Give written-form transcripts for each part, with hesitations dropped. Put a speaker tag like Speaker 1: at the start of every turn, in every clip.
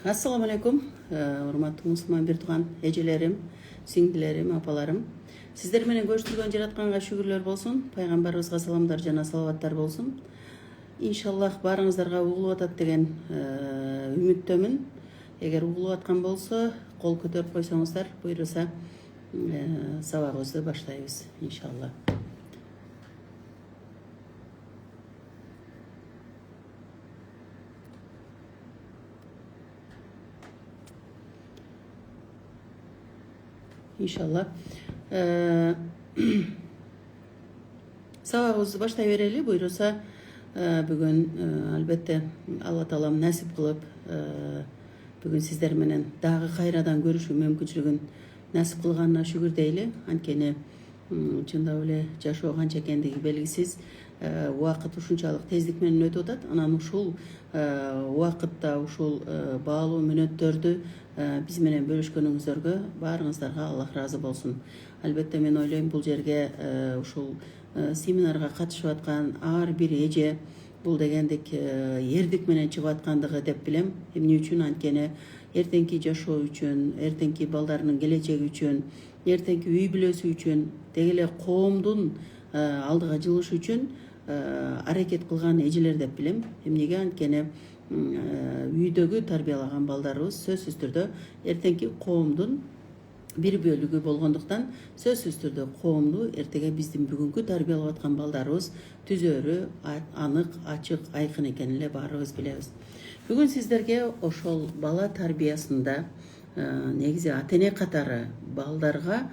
Speaker 1: Assalamu alaikum, урматтуу мусулман бир тууган эжелерим, сиңдилерим, апаларым. Сиздер менен көрүштүргөн жаратканга шүгүрлөр болсун. Пайгамбарыбызга саламдар жана салаваттар болсун. Иншаллах баарыңыздарга угулуп атат деген үмүттөмүн. Эгер угулуп аткан болсо, кол көтөрүп койсоңуздар, буйруса сабагыбызды баштайбыз иншалла. İnşallah. Сабагыбызды баштай берели. Буйруса бүгүн албетте Алла таалам насип кылып бүгүн сиздер менен дагы кайрадан көрүшүү мүмкүнчүлүгүн насип кылганына шүгүр дейли. Анткени чындап эле жашоо канча экендиги белгисиз. Убакыт ушунчалык тездик менен өтүп атат. Анан ушул убакытта ушул баалуу мүнөттөрдү биз менен бөлүшкөнүңүздөргө баарыңыздарга Аллах ыраазы болсун. Албетте мен ойлойм бул жерге ушул семинарга катышып аткан ар бир эже бул дегендик эрдик менен чыгып аткандыгы деп билем. Эмне үчүн? Анткени эртеңки жашоо үчүн, эртеңки балдарынын келечеги үчүн, эртеңки үй бүлөсү үчүн, деги эле коомдун алдыга жылышы үчүн аракет кылган эжелер деп билем. Эмнеге? Анткени үйдөгү тарбиялаган балдарыбыз сөзсүз түрдө эртеңки коомдун бир бөлүгү болгондуктан сөзсүз түрдө коомду эртеге биздин бүгүнкү тарбиялап аткан балдарыбыз түзөөрү анык, ачык, айкын экенин эле баарыбыз билебиз. Бүгүн сиздерге ошол бала тарбиясында негизи ата-эне катары балдарга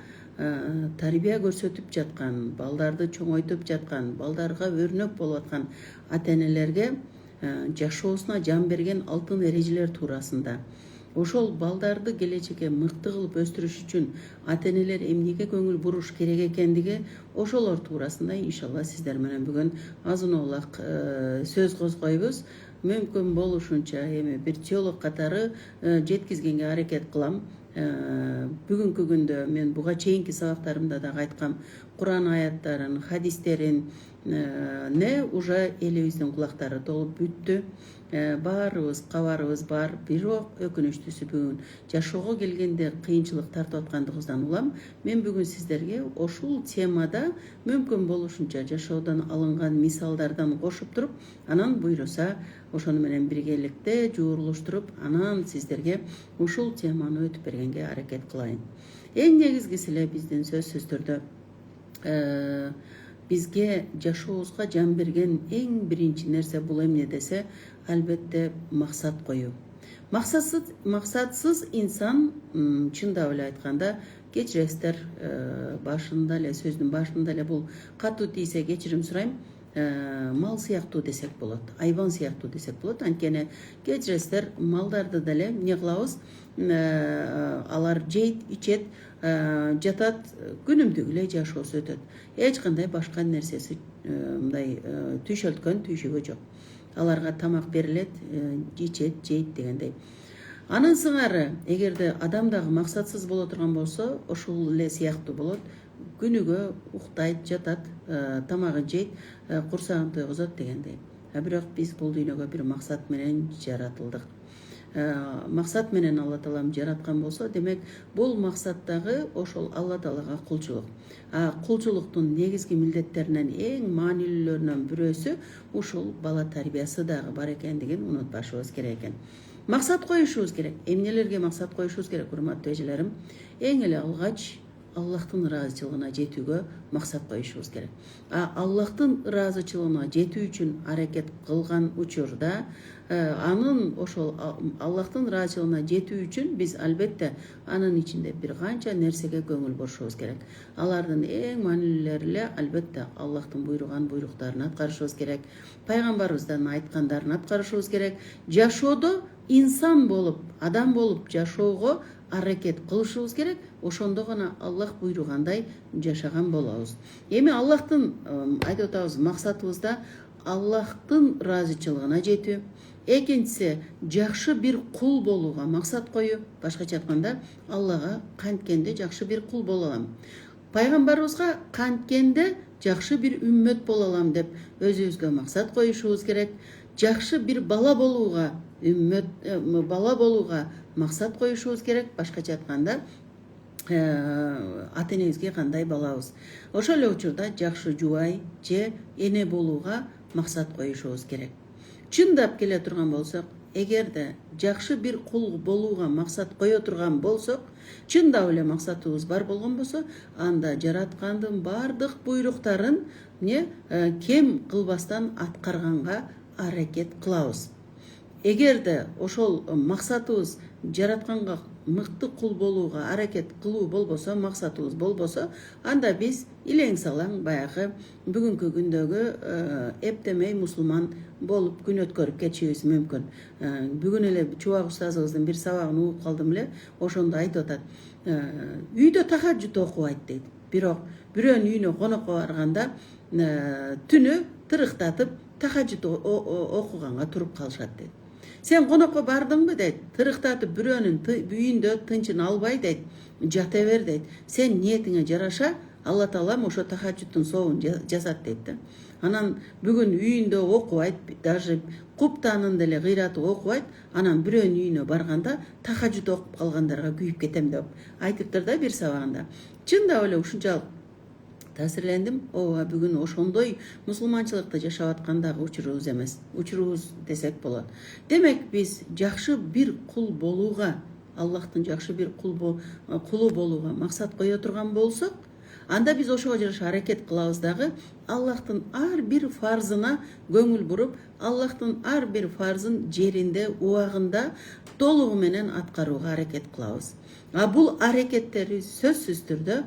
Speaker 1: тарбия көрсөтүп жаткан, балдарды чоңойтуп жаткан, балдарга өрнөк болуп аткан ата-энелерге жашоосуна жан берген алтын эрежелер туурасында, ошол балдарды келечекке мыкты кылып өстүрүш үчүн ата-энелер эмнеге көңүл буруш керек экендиги, ошолор туурасында иншалла сиздер менен бүгүн азын оолак сөз козгойбуз. Мүмкүн болушунча эми бир теолог катары жеткизгенге аракет кылам. Бүгүнкү күндө мен буга чейинки сабактарымда дагы айткам, Куран аяттарын, хадистерин уже элибиздин кулактары толуп бүттү. Баарыбыз кабарыбыз бар. Бирок өкүнүчтүүсү бүгүн жашоого келгенде кыйынчылык тартып аткандыгыбыздан улам мен бүгүн сиздерге ошол темада мүмкүн болушунча жашоодон алынган мисалдардан кошуп туруп, анан буйруса ошону менен биргеликте жуурулуштуруп, анан сиздерге ушул теманы өтүп бергенге аракет кылайын. Эң негизгиси эле биздин сөзсүз түрдө бизге жашообузга жан берген эң биринчи нерсе бул эмне десе, албетте максат коюу. Максатсыз инсан, чындап эле айтканда, кечиресиздер, башында эле сөздүн башында эле бул катуу тийсе кечирим сурайм, мал сыяктуу десек болот, айбан сыяктуу десек болот. Анткени кечиресиздер, малдарды деле эмне кылабыз? Алар жейт, ичет, жатат, күнүмдүк эле жашоосу өтөт. Эч кандай башка нерсеси мындай түйшөлткөн түйшүгү жок. Аларга тамак берилет, ичет, жейт дегендей. Анын сыңары, эгерде адам дагы максатсыз боло турган болсо, ошол эле сыяктуу болот. Күнүгө уктайт, жатат, тамагын жейт, курсагын тойгузот дегендей. Бирок биз бул дүйнөгө бир максат менен жаратылдык. Максат менен Алла таалам жараткан болсо, демек бул максаттагы ошол Алла таалага кулчулук. Кулчулуктун негизги милдеттеринен эң маанилүүлөрүнөн бирөөсү ушул бала тарбиясы дагы бар экендигин унутпашыбыз керек экен. Максат коюшубуз керек. Эмнелерге максат коюшубуз керек, урматтуу эжелерим? Эң эле алгач Аллахтын ыраазычылыгына жетүүгө максат коюшубуз керек. Аллахтын ыраазычылыгына жетүү үчүн аракет кылган учурда, анын ошол Аллахтын ыраазычылыгына жетүү үчүн биз албетте анын ичинде бир канча нерсеге көңүл бурушубуз керек. Алардын эң маанилүүлөрү эле албетте Аллахтын буйруган буйруктарын аткарышыбыз керек. Пайгамбарыбыздан айткандарын аткарышыбыз керек. Жашоодо инсан болуп, адам болуп жашоого аракет кылышыбыз керек. Ошондо гана Аллах буйругандай жашаган болобуз. Эми Аллахтын айтып атабыз, максатыбызда Аллахтын ыраазычылыгына жетүү. Экинчиси, жакшы бир кул болууга максат коюу. Башкача айтканда, Аллага канткенде жакшы бир кул боло алам. Пайгамбарыбызга канткенде жакшы бир үммөт боло алам деп өзүбүзгө максат коюшубуз керек. Жакшы бир бала болууга үммөт бала болууга максат коюшубуз керек. Башкача айтканда ата энебизге кандай балабыз. Ошол эле учурда жакшы жубай же эне болууга максат коюшубуз керек. Чындап келе турган болсок, эгерде жакшы бир кул болууга максат кое турган болсок, чындап эле максатыбыз бар болгон болсо, анда жараткандын бардык буйруктарын кем кылбастан аткарганга аракет кылабыз. Эгерде ошол максатыбыз жаратканга мыкты кул болууга аракет кылуу болбосо, максатыбыз болбосо, анда биз илең салаң баягы бүгүнкү күндөгү эптемей мусулман болуп күн өткөрүп кетишибиз мүмкүн. Бүгүн эле Чубак устазыбыздын бир сабагын угуп калдым эле, ошондо айтып атат. Үйдө тахажжуд окубайт дейт. Бирок бирөөнүн үйүнө конокко барганда түнү тырыктатып тахажжуд окуганга туруп калышат дейт. Сен конокко бардыңбы дейт, тырыктатып бирөөнүн үйүндө тынчын албай дейт, жата бер дейт. Сен ниетиңе жараша Алла Таалам ошо тахажжудтун сообун жазат дейт да. Анан бүгүн үйүндө окубайт, даже куптанын деле кыйратып окубайт, анан бирөөнүн үйүнө барганда тахажжуд окуп калгандарга күйүп кетем деп айтыптыр да бир сабагында. Чындап эле ушунчалык таасирлендим. Ооба, бүгүн ошондой мусулманчылыкты жашап аткандагы учурубуз эмес. Учурубуз десек болот. Демек биз жакшы бир кул болууга, Аллахтын жакшы бир кулу болууга максат кое турган болсок, анда биз ошого жараша аракет кылабыз дагы, Аллахтын ар бир фарзына көңүл буруп, Аллахтын ар бир фарзын жеринде, убагында толугу менен аткарууга аракет кылабыз. Бул аракеттери сөзсүз түрдө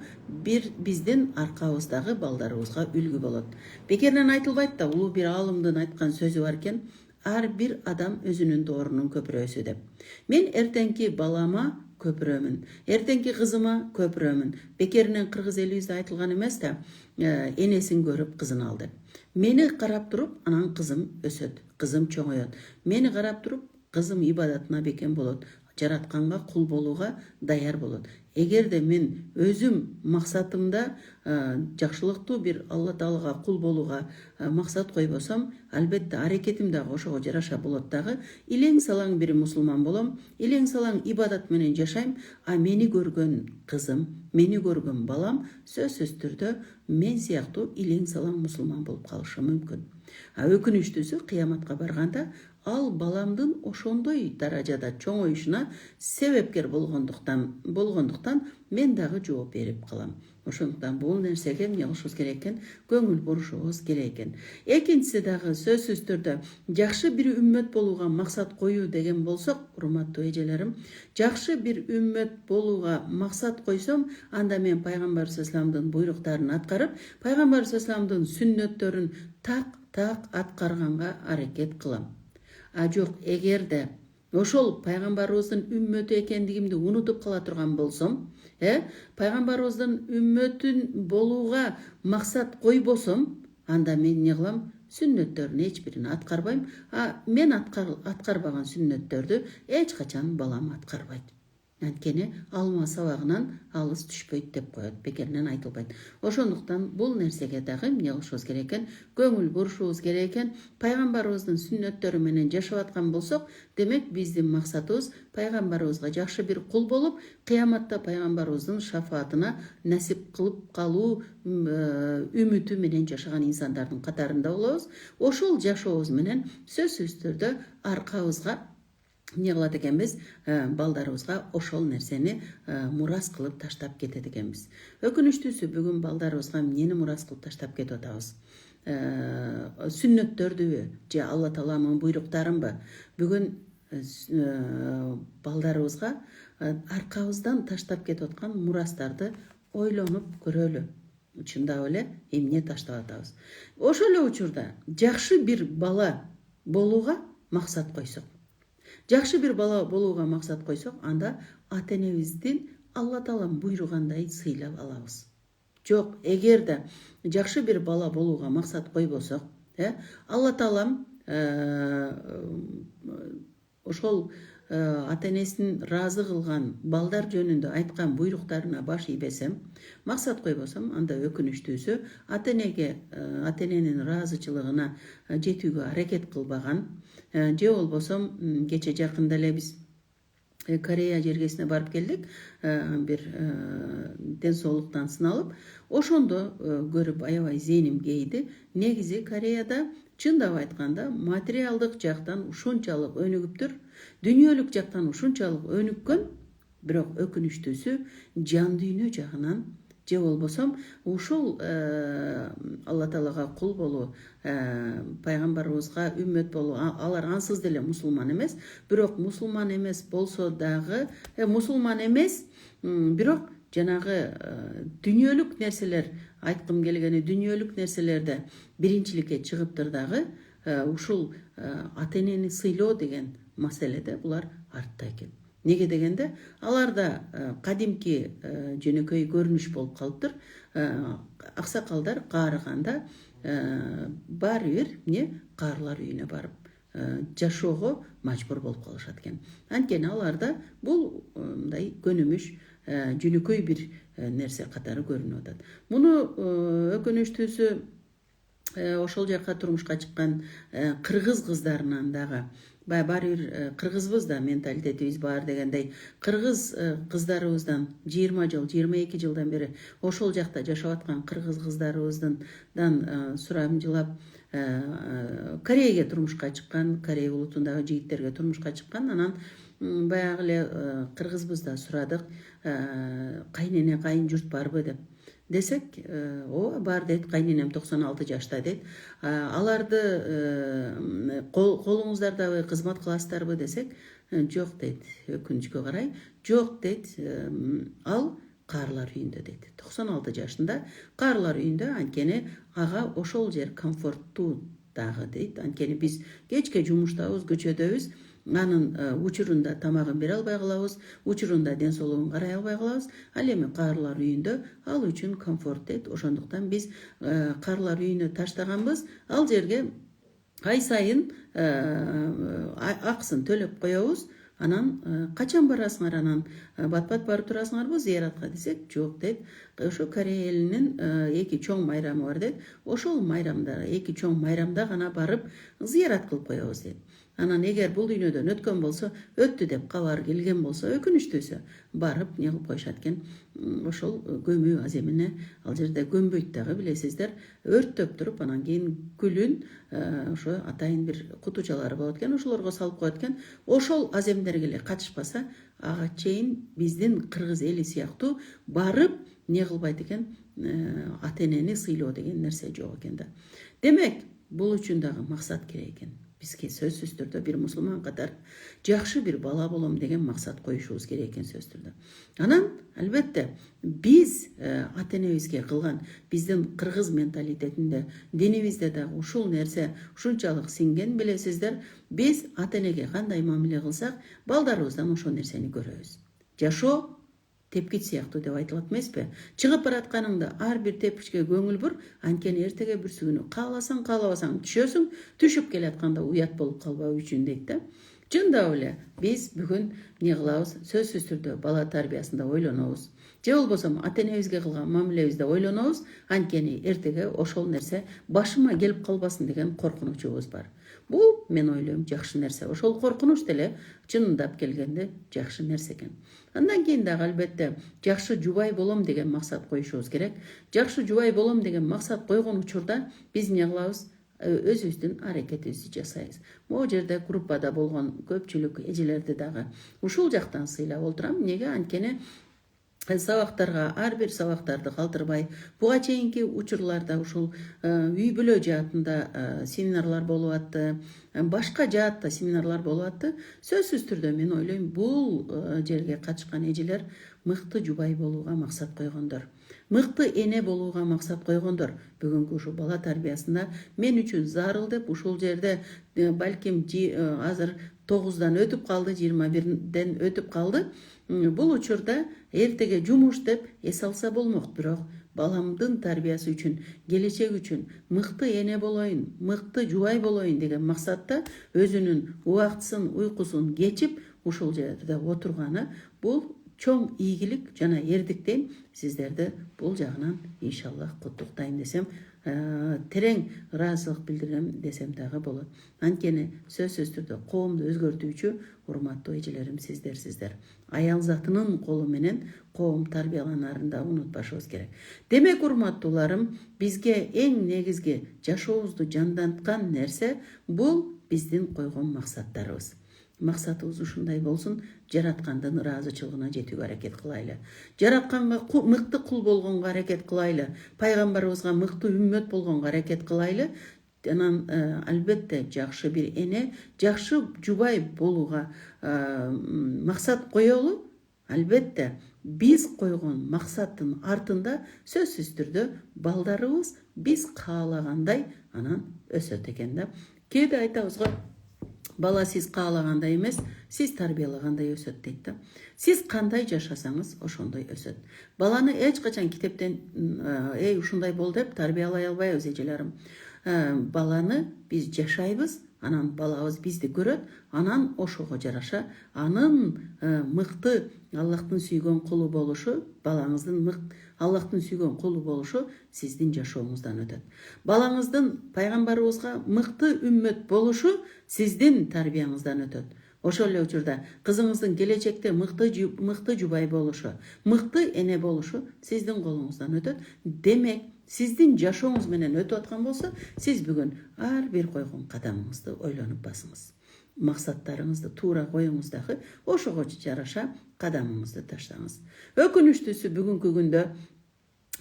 Speaker 1: биздин аркабыздагы балдарыбызга үлгү болот. Бекеринен айтылбайт да, улуу бир аалымдын айткан сөзү бар экен: ар бир адам өзүнүн доорунун көпүрөсү деп. Мен эртеңки балама көпүрөмүн, эртеңки кызыма көпүрөмүн. Бекеринен кыргыз элибизде айтылган эмес да, энесин көрүп кызын ал деп. Мени карап туруп, анан кызым өсөт, кызым чоңоет. Мени карап туруп, кызым ибадатына бекем болот, жаратканга кул болууга даяр болот. Эгерде мен өзүм максатымда жакшылыктуу бир Алла Таалага кул болууга максат койбосом, албетте аракетим дагы ошого жараша болот дагы. Илең салаң бир мусулман болом, илең салаң ибадат менен жашайм, мени көргөн кызым, мени көргөн балам сөзсүз түрдө мен сыяктуу илең салаң мусулман болуп калышы мүмкүн. Өкүнүчтүүсү, кыяматка барганда ал баламдын ошондой даражада чоңоюшуна себепкер болгондуктан мен дагы жооп берип калам. Ошондуктан бул нерсеге эмне кылышыбыз керек экен? Көңүл бурушубуз керек экен. Экинчиси дагы сөзсүз түрдө жакшы бир үммөт болууга максат коюу деген болсок, урматтуу эжелерим, жакшы бир үммөт болууга максат койсом, анда мен пайгамбар саллаллаху буйруктарын аткарып, пайгамбар саллаллаху сүннөттөрүн так аткарганга аракет кылам. Жок, эгерде ошол пайгамбарыбыздын үммөтү экендигимди унутуп кала турган болсом, пайгамбарыбыздын үммөтүн болууга максат койбосом, анда мен эмне кылам? Сүннөттөрдүн эч бирин аткарбайм. Мен аткарбаган сүннөттөрдү эч качан балам аткарбайт. Анткени алма сабагынан алыс түшпөйт деп коет, бекеринен айтылбайт. Ошондуктан бул нерсеге дагы эмне кылышыбыз керек экен? Көңүл бурушубуз керек экен. Пайгамбарыбыздын сүннөттөрү менен жашап аткан болсок, демек биздин максатыбыз пайгамбарыбызга жакшы бир кул болуп, кыяматта пайгамбарыбыздын шафаатына насип кылып калуу үмүтү менен жашаган инсандардын катарында болобуз. Ошол жашообуз менен сөзсүз түрдө аркабызга эмне кылат экенбиз? Балдарыбызга ошол нерсени мурас кылып таштап кетет экенбиз. Өкүнүчтүүсү, бүгүн балдарыбызга эмнени мурас кылып таштап кетип атабыз? Сүннөттөрдүбү же Алла Тааланын буйруктарынбы? Бүгүн балдарыбызга аркабыздан таштап кетип аткан мурастарды ойлонуп көрөлү. Чындап эле эмне таштап атабыз? Ошол эле учурда жакшы бир бала болууга максат койсок, жакшы бир бала болууга максат койсок, анда ата энебиздин Алла Таалам буйругандай сыйлап алабыз. Жок, эгерде жакшы бир бала болууга максат койбосок, Алла Таалам ошол ата энесин ыраазы кылган балдар жөнүндө айткан буйруктарына баш ийбесем, максат койбосом, анда өкүнүчтүүсү ата эненин ыраазычылыгына жетүүгө аракет кылбаган, же болбосо кече жакында эле биз Корея жергесине барып келдик, бир ден соолуктан сыналып, ошондо көрүп аябай зээним кейди. Негизи Кореяда чындап айтканда материалдык жактан ушунчалык өнүгүптүр, дүйнөлүк жактан ушунчалык өнүккөн, бирок өкүнүчтүүсү жан дүйнө жагынан же болбосо ушул Алла Таалага кул болуу, пайгамбарыбызга үммөт болуу, алар ансыз деле мусулман эмес, бирок мусулман эмес болсо дагы мусулман эмес, бирок жанагы дүйнөлүк нерселер, айткым келгени дүйнөлүк нерселерде биринчиликке чыгыптыр дагы, ушул ата энени сыйлоо деген маселеде булар артта экен. Неге дегенде, аларда кадимки жөнөкөй көрүнүш болуп калыптыр. Аксакалдар каарыганда баары бир каарлар үйүнө барып жашоого мажбур болуп калышат экен. Анткени аларда бул мындай көнүмүш, жөнөкөй бир нерсе катары көрүнүп атат. Муну өкүнүчтүүсү ошол жака турмушка чыккан кыргыз кыздарынан дагы баары бир кыргызбыз да, менталитетибиз бар дегендей, кыргыз кыздарыбыздан 20 жыл, 22 жылдан бери ошол жакта жашап аткан кыргыз кыздарыбыздан сурамжылап Кореяга турмушка чыккан, Корея улутундагы жигиттерге турмушка чыккан. Анан баягы эле кыргызбыз да сурадык, кайнене кайын журт барбы деп. Десек, о бар дейт, кайненем 96 жашта дейт. Аларды колуңуздардабы кызмат кыласыздарбы десек, жок дейт, өкүнүчкө карай. Жок дейт, ал каарлар үйүндө дейт. 96 жашында каарлар үйүндө, анткени ага ошол жер комфорттуу дагы дейт. Анткени биз кечке жумуштабыз, көчөдөбүз. Анын учурунда тамагын бере албай калабыз, учурунда ден соолугун карай албай калабыз. Ал эми каарлар үйүндө ал үчүн комфорт дейт. Ошондуктан биз каарлар үйүнө таштаганбыз. Ал жерге ай сайын акысын төлөп коебуз. Анан качан барасыңар, анан бат-бат барып турасыңарбы зыяратка десек, жок дейт. Ошо Корея элинин 2 чоң майрамы бар дейт. Ошол майрамда, 2 чоң майрамда гана барып зыярат кылып коебуз дейт. Анан эгер бул дүйнөдөн өткөн болсо, өттү деп кабар келген болсо, өкүнүчтүүсү барып не кылып коюшат экен. Ошол көмүү аземине ал жерде көмбөйт дагы, билесиздер, өрттөп туруп, анан кийин күлүн ошо атайын бир кутучалары болот экен, ошолорго салып коет экен. Ошол аземдерге эле катышпаса, ага чейин биздин кыргыз эли сыяктуу барып не кылбайт экен, ата энени сыйлоо деген нерсе жок экен да. Демек, бул үчүн дагы максат керек экен. Бизге сөзсүз түрдө бир мусулман катар жакшы бир бала болом деген максат коюшубуз керек экен сөзсүз түрдө. Анан албетте биз ата энебизге кылган, биздин кыргыз менталитетинде, динибизде дагы ушул нерсе ушунчалык сиңген, билесиздер. Биз ата энеге кандай мамиле кылсак, балдарыбыздан ошол нерсени көрөбүз. Жашоо тепкич сыяктуу деп айтылат эмеспи? Чыгып баратканыңда ар бир тепкичке көңүл бур, анткени эртеге бүрсүгүнү кааласаң, каалабасаң түшөсүң, түшүп келатканда уят болуп калбоо үчүн дейт да. Чындап эле биз бүгүн не кылабыз? Сөзсүз түрдө бала тарбиясында ойлонобуз. Же болбосо ата энебизге кылган мамилебизде ойлонобуз, анткени эртеге ошол нерсе башыма келип калбасын деген коркунучубуз бар. Бул мен ойлойм жакшы нерсе. Ошол коркунуч деле чындап келгенде жакшы нерсе экен. Андан кийин дагы албетте жакшы жубай болом деген максат коюшубуз керек. Жакшы жубай болом деген максат койгон учурда биз не кылабыз? Өзүбүздүн аракетибизди жасайбыз. Могу жерде группада болгон көпчүлүк эжелерди дагы ушул жактан сыйлап отурам. Неге? Анткени сабактарга, ар бир сабактарды калтырбай, буга чейинки учурларда ушул үй бүлө жаатында семинарлар болуп атты, башка жаатта семинарлар болуп атты. Сөзсүз түрдө мен ойлойм, бул жерге катышкан эжелер мыкты жубай болууга максат койгондор, мыкты эне болууга максат койгондор. Бүгүнкү ушул бала тарбиясында мен үчүн зарыл деп ушул жерде балким азыр 9-дан өтүп калды, 21-ден өтүп калды. Бул учурда эртеге жумуш деп эс алса болмок, бирок баламдын тарбиясы үчүн, келечек үчүн мыкты эне болоюн, мыкты жубай болоюн деген максатта өзүнүн убактысын, уйкусун кечип ушул жерде отурганы бул чоң ийгилик жана эрдиктен сиздерди бул жагынан иншаллах куттуктайм десем, терең ыраазычылык билдирем десем дагы болот. Анткени сөзсүз түрдө коомду өзгөртүүчү урматтуу эжелерим сиздер. Аял затынын колу менен коом тарбияланарын да унутпашыбыз керек. Демек урматтууларым, бизге эң негизги жашообузду жанданткан нерсе бул биздин койгон максаттарыбыз. Максатыбыз ушундай болсун, жараткандын ыраазычылыгына жетүүгө аракет кылайлы. Жаратканга мыкты кул болгонго аракет кылайлы. Пайгамбарыбызга мыкты үммөт болгонго аракет кылайлы. Анан албетте жакшы бир эне, жакшы жубай болууга максат коелу. Албетте биз койгон максаттын артында сөзсүз түрдө балдарыбыз биз каалагандай анан өсөт экен да. Кээде айтабыз го, бала сиз каалагандай эмес, сиз тарбиялагандай өсөт дейт да. Сиз кандай жашасаңыз, ошондой өсөт. Баланы эч качан китептен ушундай бол деп тарбиялай албайбыз эжелерим. Баланы биз жашайбыз, анан балабыз бизди көрөт, анан ошого жараша анын мыкты Аллахтын сүйгөн кулу болушу, балаңыздын Аллахтын сүйгөн кулу болушу сиздин жашооңуздан өтөт. Балаңыздын пайгамбарыбызга мыкты үммөт болушу сиздин тарбияңыздан өтөт. Ошол эле учурда кызыңыздын келечекте мыкты жубай болушу, мыкты эне болушу сиздин колуңуздан өтөт. Демек, сиздин жашооңуз менен өтүп аткан болсо, сиз бүгүн ар бир койгон кадамыңызды ойлонуп басыңыз. Максаттарыңызды туура коюңуз дагы, ошого жараша кадамыңызды таштаңыз. Өкүнүчтүүсү бүгүнкү күндө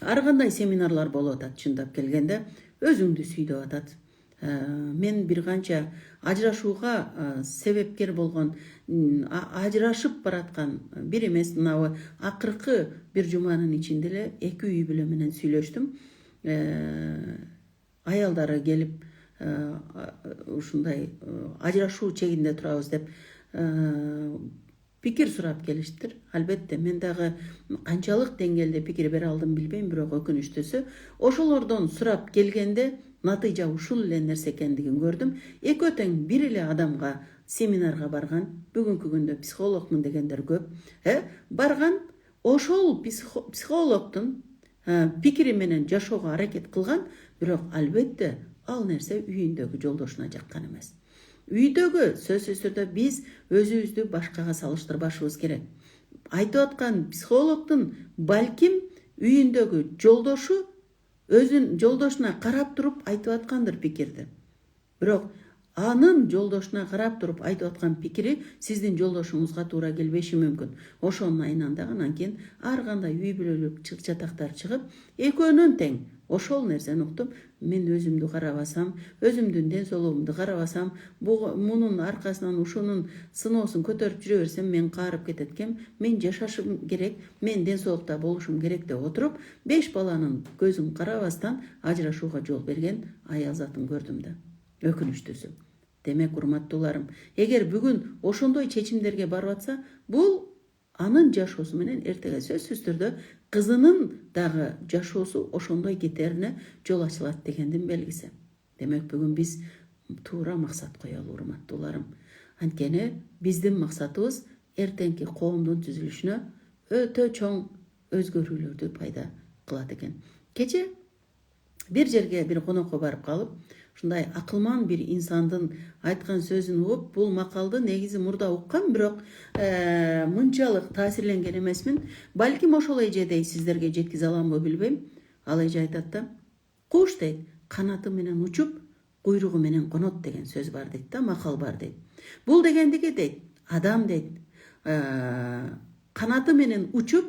Speaker 1: ар кандай семинарлар болуп атат, чындап келгенде өзүңдү сүй деп атат. Мен бир канча ажырашууга себепкер болгон, ажырашып бараткан бир эмес, мынабы акыркы бир жуманын ичинде эле 2 үй бүлө менен сүйлөштүм. Аялдары келип ушундай ажырашуу чегинде турабыз деп пикир сурап келиштир. Албетте мен дагы канчалык деңгээлде пикир бере алдым билбейм, бирок өкүнүчтүүсү ошолордон сурап келгенде натыйжа ушул эле нерсе экендигин көрдүм. Экөө тең бир эле адамга семинарга барган, бүгүнкү күндө психологмун дегендер көп. Барган, ошол психологдун пикири менен жашоого аракет кылган, бирок албетте ал нерсе үйүндөгү жолдошуна жаккан эмес. Үйдөгү сөзсүз түрдө биз өзүбүздү башкага салыштырбашыбыз керек. Айтып аткан психологдун балким үйүндөгү жолдошу өзүн жолдошуна карап туруп айтып аткандыр пикирди. Бирок анын жолдошуна карап туруп айтып аткан пикири сиздин жолдошуңузга туура келбеши мүмкүн. Ошонун айынан дагы анан кийин ар кандай үй бүлөлүк чатактар чыгып, экөөнүн тең ошол нерсени уктуп, мен өзүмдү карабасам, өзүмдүн ден соолугумду карабасам, мунун аркасынан ушунун сыноосун көтөрүп жүрө берсем, мен каарып кетет экем, мен жашашым керек, мен ден соолукта болушум керек деп отуруп, 5 баланын көзүн карабастан ажырашууга жол берген аял затын көрдүм да. Өкүнүчтүүсү. Демек, урматтууларым, эгер бүгүн ошондой чечимдерге барып атса, бул анын жашоосу менен эртеге сөзсүз түрдө кызынын дагы жашоосу ошондой кетерине жол ачылат дегендин белгиси. Демек, бүгүн биз туура максат коелу, урматтууларым. Анткени биздин максатыбыз эртеңки коомдун түзүлүшүнө өтө чоң өзгөрүүлөрдү пайда кылат экен. Кече бир жерге бир конокко барып калып, ушундай акылман бир инсандын айткан сөзүн угуп, бул макалды негизи мурда уккам, бирок мынчалык таасирленген эмесмин. Балким ошол эжедей сиздерге жеткизе аламбы билбейм. Ал эже айтат да, куш дейт, канаты менен учуп, куйругу менен конот деген сөз бар дейт да, макал бар дейт. Бул дегендиги дейт, адам дейт, канаты менен учуп,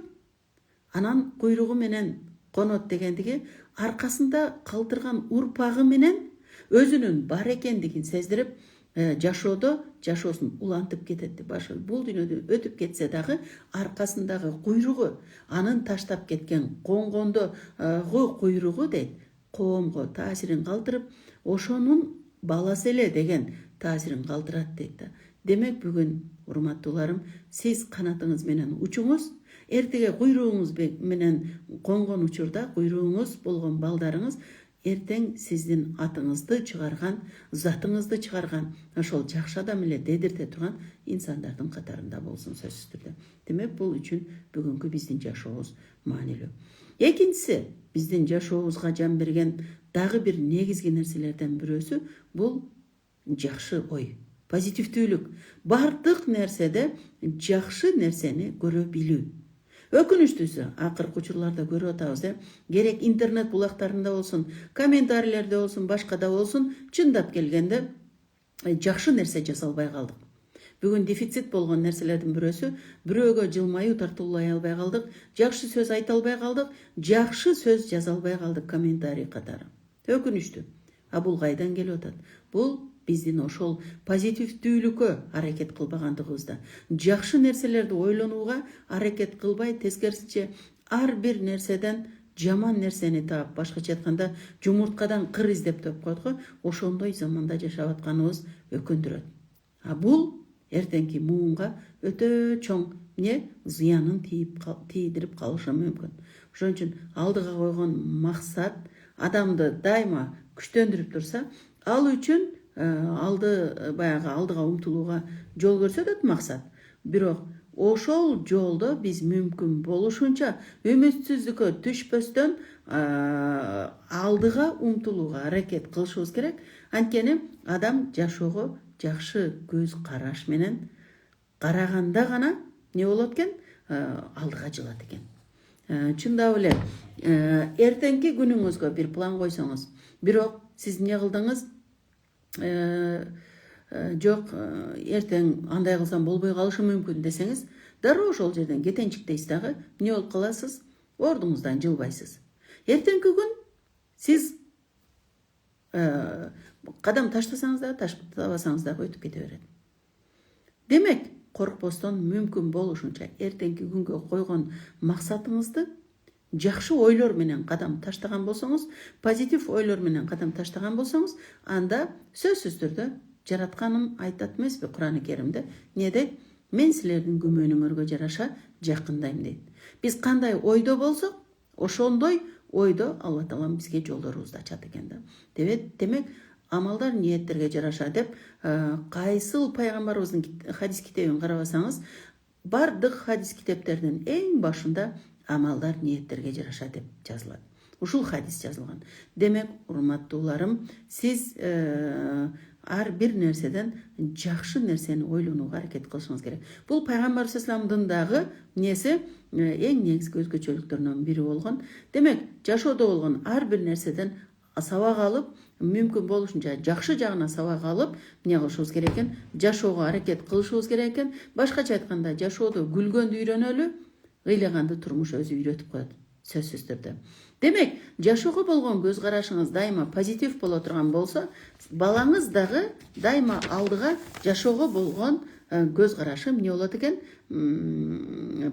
Speaker 1: анан куйругу менен конот дегендиги аркасында калтырган урпагы менен өзүнүн бар экендигин сездирип, жашоодо жашоосун улантып кетет деп. Бул дүйнөдөн өтүп кетсе дагы аркасындагы куйругу, анын таштап кеткен коңгондогу куйругу дейт, коомго таасирин калтырып, ошонун баласы эле деген таасирин калтырат дейт да. Демек, бүгүн урматтууларым, сиз канатыңыз менен учуңуз, эртеге куйругуңуз менен конгон учурда куйругуңуз болгон балдарыңыз эртең сиздин атыңызды чыгарган, затыңызды чыгарган, ошол жакшы адам эле дедирте турган инсандардын катарында болсун сөзсүз түрдө. Демек бул үчүн бүгүнкү биздин жашообуз маанилүү. Экинчиси, биздин жашообузга жан берген дагы бир негизги нерселерден бирөөсү бул жакшы ой, позитивдүүлүк. Бардык нерседе жакшы нерсени көрө билүү. Өкүнүчтүүсү, акыркы учурларда көрүп атабыз, керек интернет булактарында болсун, комментарийлерде болсун, башкада болсун, чындап келгенде жакшы нерсе жасалбай калдык. Бүгүн дефицит болгон нерселердин бирөөсү бирөөгө жылмаюу тартуулай албай калдык, жакшы сөз айта албай калдык, жакшы сөз жаза албай калдык комментарий катары. Өкүнүчтүү. А бул кайдан келип атат? Бул биздин ошол позитивдүүлүккө аракет кылбагандыгыбызда, жакшы нерселерди ойлонууга аракет кылбай, тескерисинче ар бир нерседен жаман нерсени таап, башкача айтканда жумурткадан кыр издеп деп коет го, ошондой заманда жашап атканыбыз өкүндүрөт. А бул эртеңки муунга өтө чоң зыянын тийдирип калышы мүмкүн. Ошон үчүн алдыга койгон максат адамды дайыма күчтөндүрүп турса, ал үчүн алдыга умтулууга жол көрсөтөт максат. Бирок ошол жолдо биз мүмкүн болушунча үмүтсүздүккө түшпөстөн алдыга умтулууга аракет кылышыбыз керек. Анткени адам жашоого жакшы көз караш менен караганда гана не болот экен? Алдыга жылат экен. Чындап эле эртеңки күнүңүзгө бир план койсоңуз, бирок сиз эмне кылдыңыз? Жок, эртең андай кылсам болбой калышы мүмкүн десеңиз, дароо ошол жерден кетенчиктейсиз дагы, эмне болуп каласыз? Ордуңуздан жылбайсыз. Эртеңки күн сиз кадам таштасаңыз да, таштабасаңыз да өтүп кете берет. Демек, коркпостон мүмкүн болушунча эртеңки күнгө койгон максатыңызды жакшы ойлор менен кадам таштаган болсоңуз, позитив ойлор менен кадам таштаган болсоңуз, анда сөзсүз түрдө жаратканым айтат эмеспи Кур'ан-ы Керимде? Не дейт? Мен силердин күмөнүңөргө жараша жакындайм дейт. Биз кандай ойдо болсок, ошондой ойдо Алла Таалам бизге жолдорубузду ачат экен да. Демек, амалдар ниеттерге жараша деп, кайсыл пайгамбарыбыздын хадис китебин карабасаңыз, бардык хадис китептердин эң башында амалдар ниеттерге жараша деп жазылат. Ушул хадис жазылган. Демек, урматтууларым, сиз ар бир нерседен жакшы нерсени ойлонууга аракет кылышыңыз керек. Бул пайгамбар саллаллаху дагы несі эң негизги өзгөчөлүктөрүнөн бири болгон. Демек, жашоодо болгон ар бир нерседен сабак алып, мүмкүн болушунча жакшы жагына сабак алып, эмне кылышыбыз керек экен? Жашоого аракет кылышыбыз керек экен. Башкача айтканда, жашоодо күлгөндү үйрөнөлү, ыйлаганды турмуш өзү үйрөтүп коет, сөзсүз түрдө. Демек, жашоого болгон көз карашыңыз дайыма позитив боло турган болсо, балаңыз дагы дайыма алдыга жашоого болгон көз карашы эмне болот экен?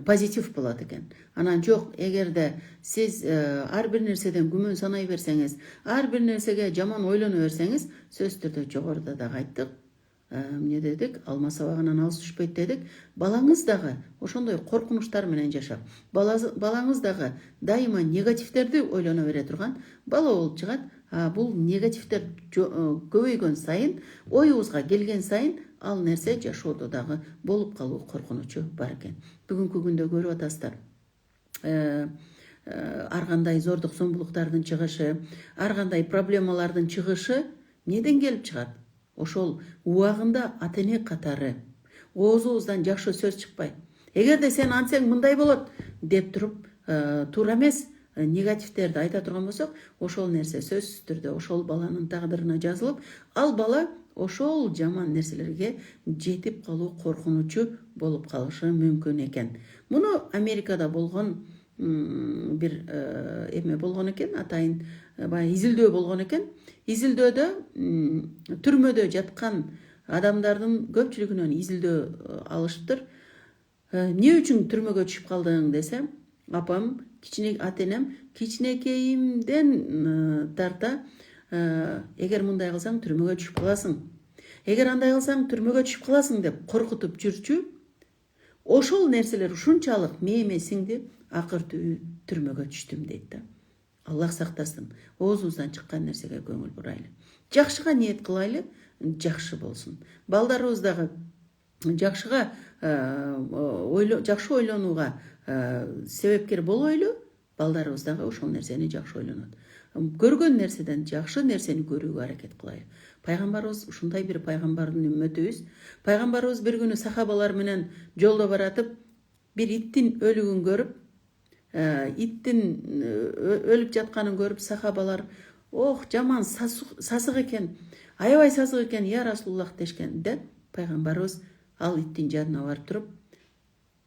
Speaker 1: Позитив болот экен. Анан жок, эгерде сиз ар бир нерседен күмөн санай берсеңиз, ар бир нерсеге жаман ойлоно берсеңиз, сөзсүз түрдө жогоруда дагы айттык. Эмне дедик? Алма сабагынан алыс түшпөйт дедик. Балаңыз дагы ошондой коркунучтар менен жашап, балаңыз дагы дайыма негативтерди ойлоно бере турган бала болуп чыгат. Бул негативтер көбөйгөн сайын, оюбузга келген сайын, ал нерсе жашоодо дагы болуп калуу коркунучу бар экен. Бүгүнкү күндө көрүп атасыздар. Ар кандай зордук зомбулуктардын чыгышы, ар кандай проблемалардын чыгышы неден келип чыгат? Ошол убагында ата-эне катары оозубуздан жакшы сөз чыкпайт. Эгерде сен антсең мындай болот деп туруп, туура эмес негативтерди айта турган болсок, ошол нерсе сөзсүз түрдө ошол баланын тагдырына жазылып, ал бала ошол жаман нерселерге жетип калуу коркунучу болуп калышы мүмкүн экен. Муну Америкада болгон бир эме болгон экен, атайын изилдөө болгон экен. Изилдөөдө түрмөдө жаткан адамдардын көпчүлүгүнөн изилдөө алышыптыр. Эмне үчүн түрмөгө түшүп калдың десе, апам, ата-энем кичинекейимден тарта, эгер мындай кылсаң түрмөгө түшүп каласың, эгер андай кылсаң түрмөгө түшүп каласың деп коркутуп жүрчү. ошол нерселер ушунчалык мээме сиңди, акыр түрмөгө түштүм дейт да. Аллах сактасын. Оозубуздан чыккан нерсеге көңүл бурайлы. Жакшыга ниет кылайлы, жакшы болсун. Балдарыбыз дагы жакшы ойлонууга себепкер болойлу, балдарыбыз дагы ошол нерсени жакшы ойлонот. Көргөн нерседен жакшы нерсени көрүүгө аракет кылайлы. Пайгамбарыбыз ушундай бир пайгамбардын үммөтүбүз. Пайгамбарыбыз бир күнү сахабалар менен жолдо баратып, бир иттин өлүгүн көрүп, иттин өлүп жатканын көрүп, сахабалар ох, жаман сасык экен, аябай сасык экен, я Расулуллах дешкен де, пайгамбарыбыз ал иттин жанына барып туруп,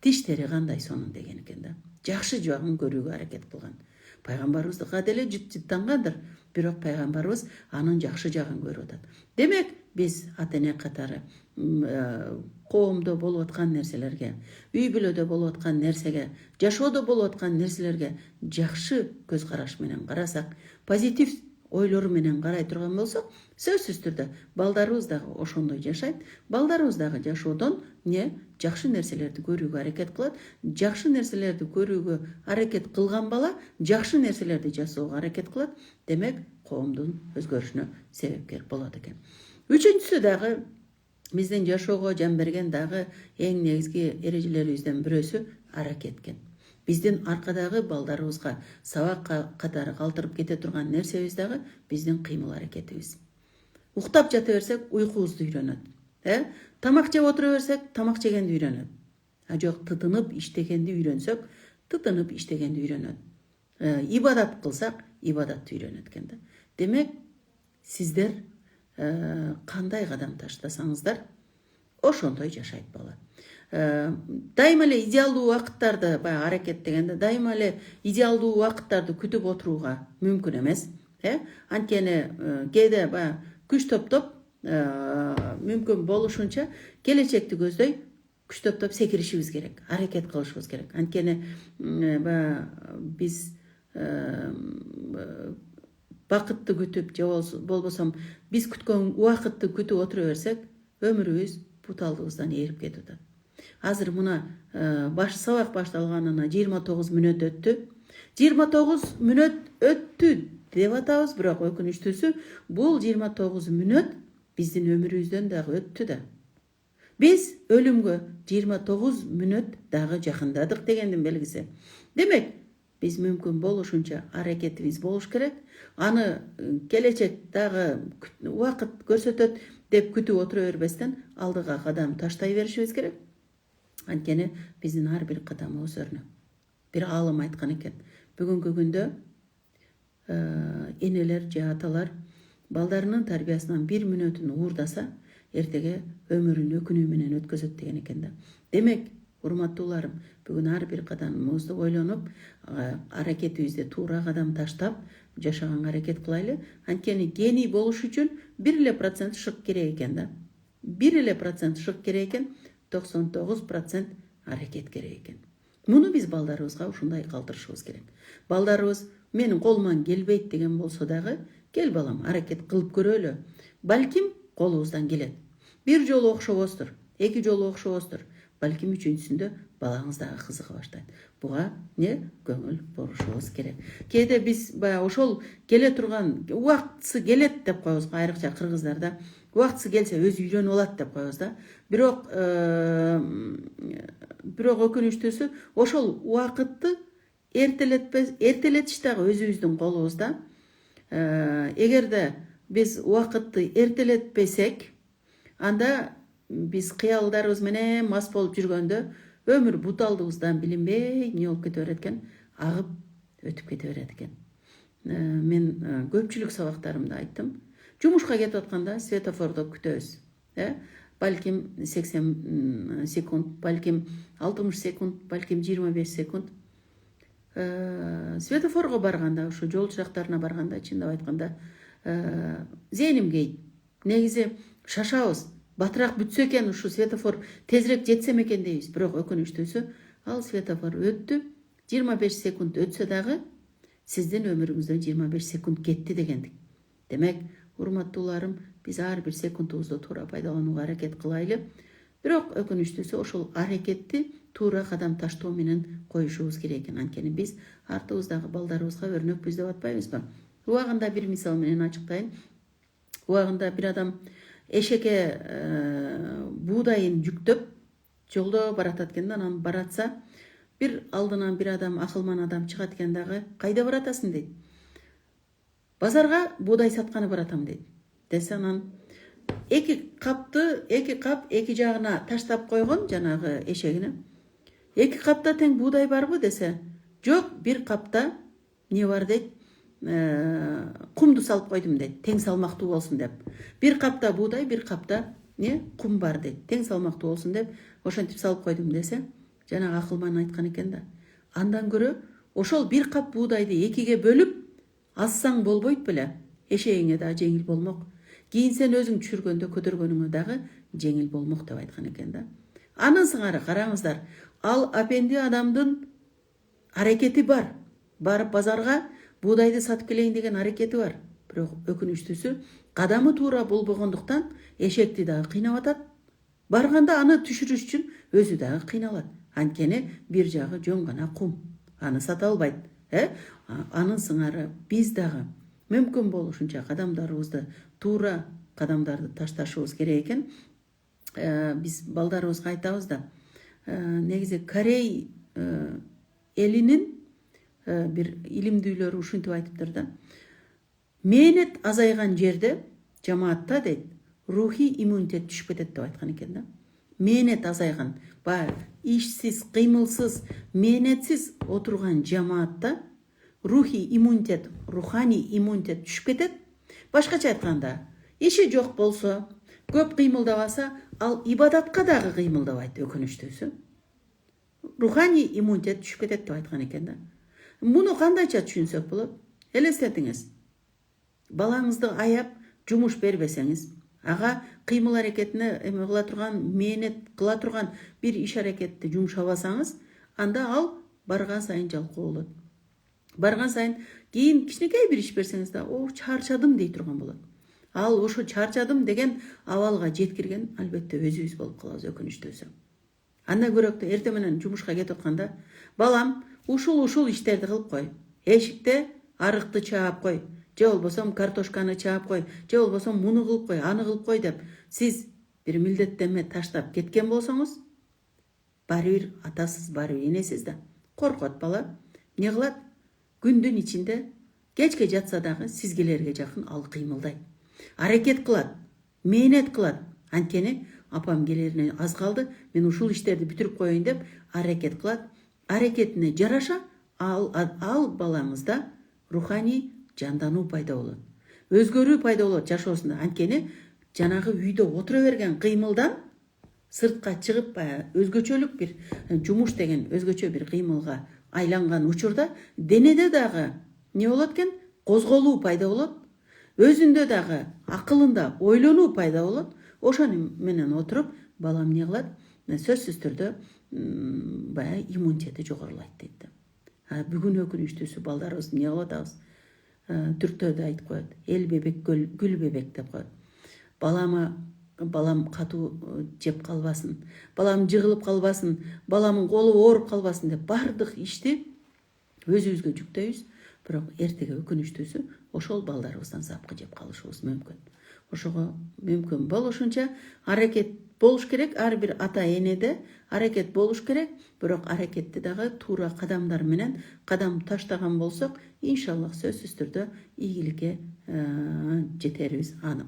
Speaker 1: тиштери кандай сонун деген экен да. Жакшы жагын көрүүгө аракет кылган. Пайгамбарыбыздыкка деле жыттангандыр, бирок пайгамбарыбыз анын жакшы жагын көрүп атат. Демек, биз ата-эне катары коомдо болуп аткан нерселерге, үй бүлөдө болуп аткан нерсеге, жашоодо болуп аткан нерселерге жакшы көз караш менен карасак, позитив ойлору менен карай турган болсок, сөзсүз түрдө балдарыбыз дагы ошондой жашайт. Балдарыбыз дагы жашоодон жакшы нерселерди көрүүгө аракет кылат. Жакшы нерселерди көрүүгө аракет кылган бала жакшы нерселерди жасоого аракет кылат. Демек, коомдун өзгөрүшүнө себепкер болот экен. Үчүнчүсү дагы биздин жашоого жан берген дагы эң негизги эрежелерибизден бирөөсү аракет экен. Биздин аркадагы балдарыбызга сабак катары калтырып кете турган нерсебиз дагы биздин кыймыл аракетибиз. Уктап жата берсек, уйкубузду үйрөнөт. Тамак жеп отура берсек, тамак жегенди үйрөнөт. Жок, тытынып иштегенди үйрөнсөк, тытынып иштегенди үйрөнөт. Ибадат кылсак, ибадатты үйрөнөт экен да. Демек, сиздер кандай кадам таштасаңыздар, ошондой жашайт бала. Дайыма эле идеалдуу убакыттарды аракет дегенде, дайыма эле идеалдуу убакыттарды күтүп отурууга мүмкүн эмес. Анткени кээде күч топтоп мүмкүн болушунча келечекти көздөй күч топтоп секиришибиз керек, аракет кылышыбыз керек. Анткени биз бакытты күтүп, же болбосом биз күткөн убакытты күтүп отура берсек, өмүрүбүз буталдыгыбыздан ээрип кетип атат. Азыр мына сабак башталганына 29 мүнөт өттү. 29 мүнөт өттү деп атабыз, бирок өкүнүчтүүсү бул 29 мүнөт биздин өмүрүбүздөн дагы өттү да. Биз өлүмгө 29 мүнөт дагы жакындадык дегендин белгиси. Демек, биз мүмкүн болушунча аракетибиз болуш керек. Аны келечек дагы убакыт көрсөтөт деп күтүп отура бербестен алдыга кадам таштай беришибиз керек. Анткени биздин ар бир кадамыбыз өрнөк. Бир аалым айткан экен, бүгүнкү күндө энелер же аталар балдарынын тарбиясынан 1 мүнөтүн уурдаса, эртеге өмүрүн өкүнүү менен өткөзөт деген экен да. Демек, урматтууларым, бүгүн ар бир кадамыбызды ойлонуп, аракетибизди туура кадам таштап, жашаганга аракет кылайлы. Анткени гений болуш үчүн 1% шык керек экен да. 1% шык керек экен, 99% аракет керек экен. Муну биз балдарыбызга ушундай калтырышыбыз керек. Балдарыбыз менин колуман келбейт деген болсо дагы, кел балам, аракет кылып көрөлү. Балким колубуздан келет. Бир жолу окшобостур, 2 жолу окшобостур. Балким үчүнчүсүндө балаңыз дагы кызыга баштайт. Буга көңүл бурушубуз керек. Кээде биз ошол келе турган убактысы келет деп коебуз, айрыкча кыргыздарда. Убактысы келсе өзү үйрөнүп алат деп коебуз да. Бирок өкүнүчтүүсү ошол убакытты эртелетиш дагы өзүбүздүн колубузда. Эгерде биз убакытты эртелетпесек, анда биз кыялдарыбыз менен мас болуп жүргөндө өмүр буталдыгыбыздан билинбей эмне болуп кете берет экен, агып өтүп кете берет экен. Мен көпчүлүк сабактарымда айттым. Жумушка кетип атканда светофордо күтөбүз. Балким 80 секунд, балким 60 секунд, балким 25 секунд. Светофорго барганда, ушу жол чырактарына барганда, чындап айтканда, зээним кейт. Негизи шашабыз. Батыраак бүтсө экен, ушу светофор тезирээк жетсем экен дейбиз. Бирок өкүнүчтүүсү, ал светофор өттү. 25 секунд өтсө дагы сиздин өмүрүңүздөн 25 секунд кетти дегендик. Демек, урматтууларым, биз ар бир секундубузду туура пайдаланууга аракет кылайлы. Бирок өкүнүчтүүсү ошол аракетти туура кадам таштоо менен коюшубуз керек экен. Анткени биз артыбыздагы балдарыбызга өрнөкпүз деп атпайбызбы? Убагында бир мисал менен ачыктайын. Убагында бир адам эшекке буудайын жүктөп жолдо баратат экен да, анан баратса бир алдынан бир адам, акылман адам чыгат экен дагы, кайда баратасың дейт. Базарга буудай сатканы баратам дейт. Десе анан эки кап эки жагына таштап койгон жанагы эшегине. Эки капта тең буудай барбы десе, жок, бир капта не бар дейт, кумду салып койдум дейт, тең салмактуу болсун деп. Бир капта буудай, бир капта кум бар дейт, тең салмактуу болсун деп ошентип салып койдум десе, жанагы акылман айткан экен да. Андан көрө ошол бир кап буудайды экиге бөлүп ассаң болбойт беле, эшегиңе да жеңил болмок. Кийин сен өзүң түшүргөндө көтөргөнүңө дагы жеңил болмок деп айткан экен да. Анын сыңары караңыздар, ал апенди адамдын аракети бар. Барып базарга буудайды сатып келейин деген аракети бар. Бирок өкүнүчтүүсү кадамы туура болбогондуктан эшекти дагы кыйнап атат. Барганда аны түшүрүш үчүн өзү дагы кыйналат. Анткени бир жагы жөн гана кум. Аны сата албайт. Анын сыңары биз дагы мүмкүн болушунча кадамдарыбызды туура кадамдарды ташташыбыз керек экен. Биз балдарыбызга айтабыз да, негизи Корей элинин бир илимдүүлөрү ушинтип айтыптыр да. Мээнет азайган жерде, жамаатта дейт, рухий иммунитет түшүп кетет деп айткан экен да. Мээнет азайган, ишсиз, кыймылсыз, мээнетсиз отурган жамаатта рухий иммунитет, руханий иммунитет түшүп кетет. Башкача айтканда, иши жок болсо, көп кыймылдабаса, ал ибадатка дагы кыймылдабайт, өкүнүчтүүсү. Руханий иммунитет түшүп кетет деп айткан экен да. Муну кандайча түшүнсөк болот? Элестетиңиз. Балаңызды аяп, жумуш бербесеңиз, ага кыймыл аракетине кыла турган, мээнет кыла турган бир иш аракетти жумшабасаңыз, анда ал барган сайын жалкоо болот. Барган сайын кийин кичинекей бир иш берсеңиз да, чарчадым дей турган болот. Ал ошо чарчадым деген абалга жеткирген албетте өзүбүз болуп калабыз, өкүнүчтүүсү. Андан көрөктө эртең менен жумушка кетип атканда, балам, ушул иштерди кылып кой. Эшикте арыкты чаап кой, же болбосо картошканы чаап кой, же болбосо муну кылып кой, аны кылып кой деп сиз бир милдеттенме таштап кеткен болсоңуз, баары бир атасыз, баары бир энесиз да. Коркот бала. Не кылат? Күндүн ичинде кечке жатса дагы сизгелерге жакын ал кыймылдайт. Аракет кылат, мээнет кылат. Анткени апам келерине аз калды, мен ушул иштерди бүтүрүп коеюн деп аракет кылат. Аракетине жараша ал балаңызда руханий жандануу пайда болот. Өзгөрүү пайда болот жашоосунда. Анткени жанагы үйдө отура берген кыймылдан сыртка чыгып өзгөчөлүк бир жумуш деген өзгөчө бир кыймылга айланган учурда денеде дагы не болот экен? Козголуу пайда болот. Өзүндө дагы акылында ойлонуу пайда болот. Ошону менен отуруп балам не кылат? Сөзсүз түрдө иммунитети жогорулайт дейт. Бүгүн өкүнүчтүүсү балдарыбыз не кылып атабыз? Түрктөрдө айтып коет. Эл бебек, гүл бебек деп коет. Балам катуу жеп калбасын, балам жыгылып калбасын, баламын колу ооруп калбасын деп бардык ишти өзүбүзгө жүктөйбүз. Бирок эртеге өкүнүчтүүсү ошол балдарыбыздан запкы жеп калышыбыз мүмкүн. Ошого мүмкүн болушунча аракет болуш керек, ар бир ата энеде аракет болуш керек, бирок аракетти дагы туура кадамдар менен кадам таштаган болсок, иншаллах сөзсүз түрдө ийгиликке жетерибиз анык.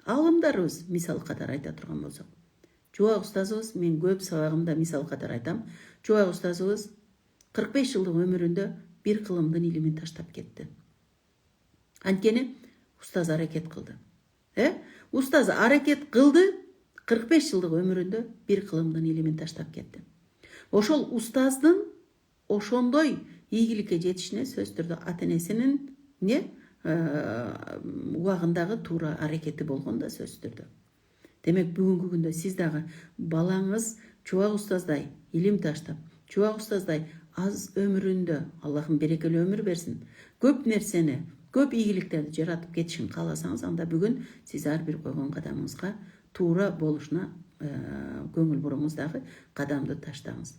Speaker 1: Алымдарыбыз мисал катары айта турган болсок, Жубак устазыбыз, мен көп сабагымда мисал катары айтам. Жубак устазыбыз 45 жылдык өмүрүндө бир кылымдын илимин таштап кетти. Анткени устаз аракет кылды. Устаз аракет кылды, 45 жылдык өмүрүндө бир кылымдын илимин таштап кетти. Ошол устаздын ошондой ийгиликке жетишине сөз түрдө ата энесинин убагындагы туура аракети болгон да сөз түрдө. Демек бүгүнкү күндө сиз дагы балаңыз Жубак устаздай илим таштап, Жубак устаздай аз өмүрүндө, Аллахым берекелүү өмүр берсин, көп нерсени, көп ийгиликтерди жаратып кетишин кааласаңыз, анда бүгүн сиз ар бир койгон кадамыңызга туура болушуна көңіл бұрыңыз дағы қадамды таштаңыз.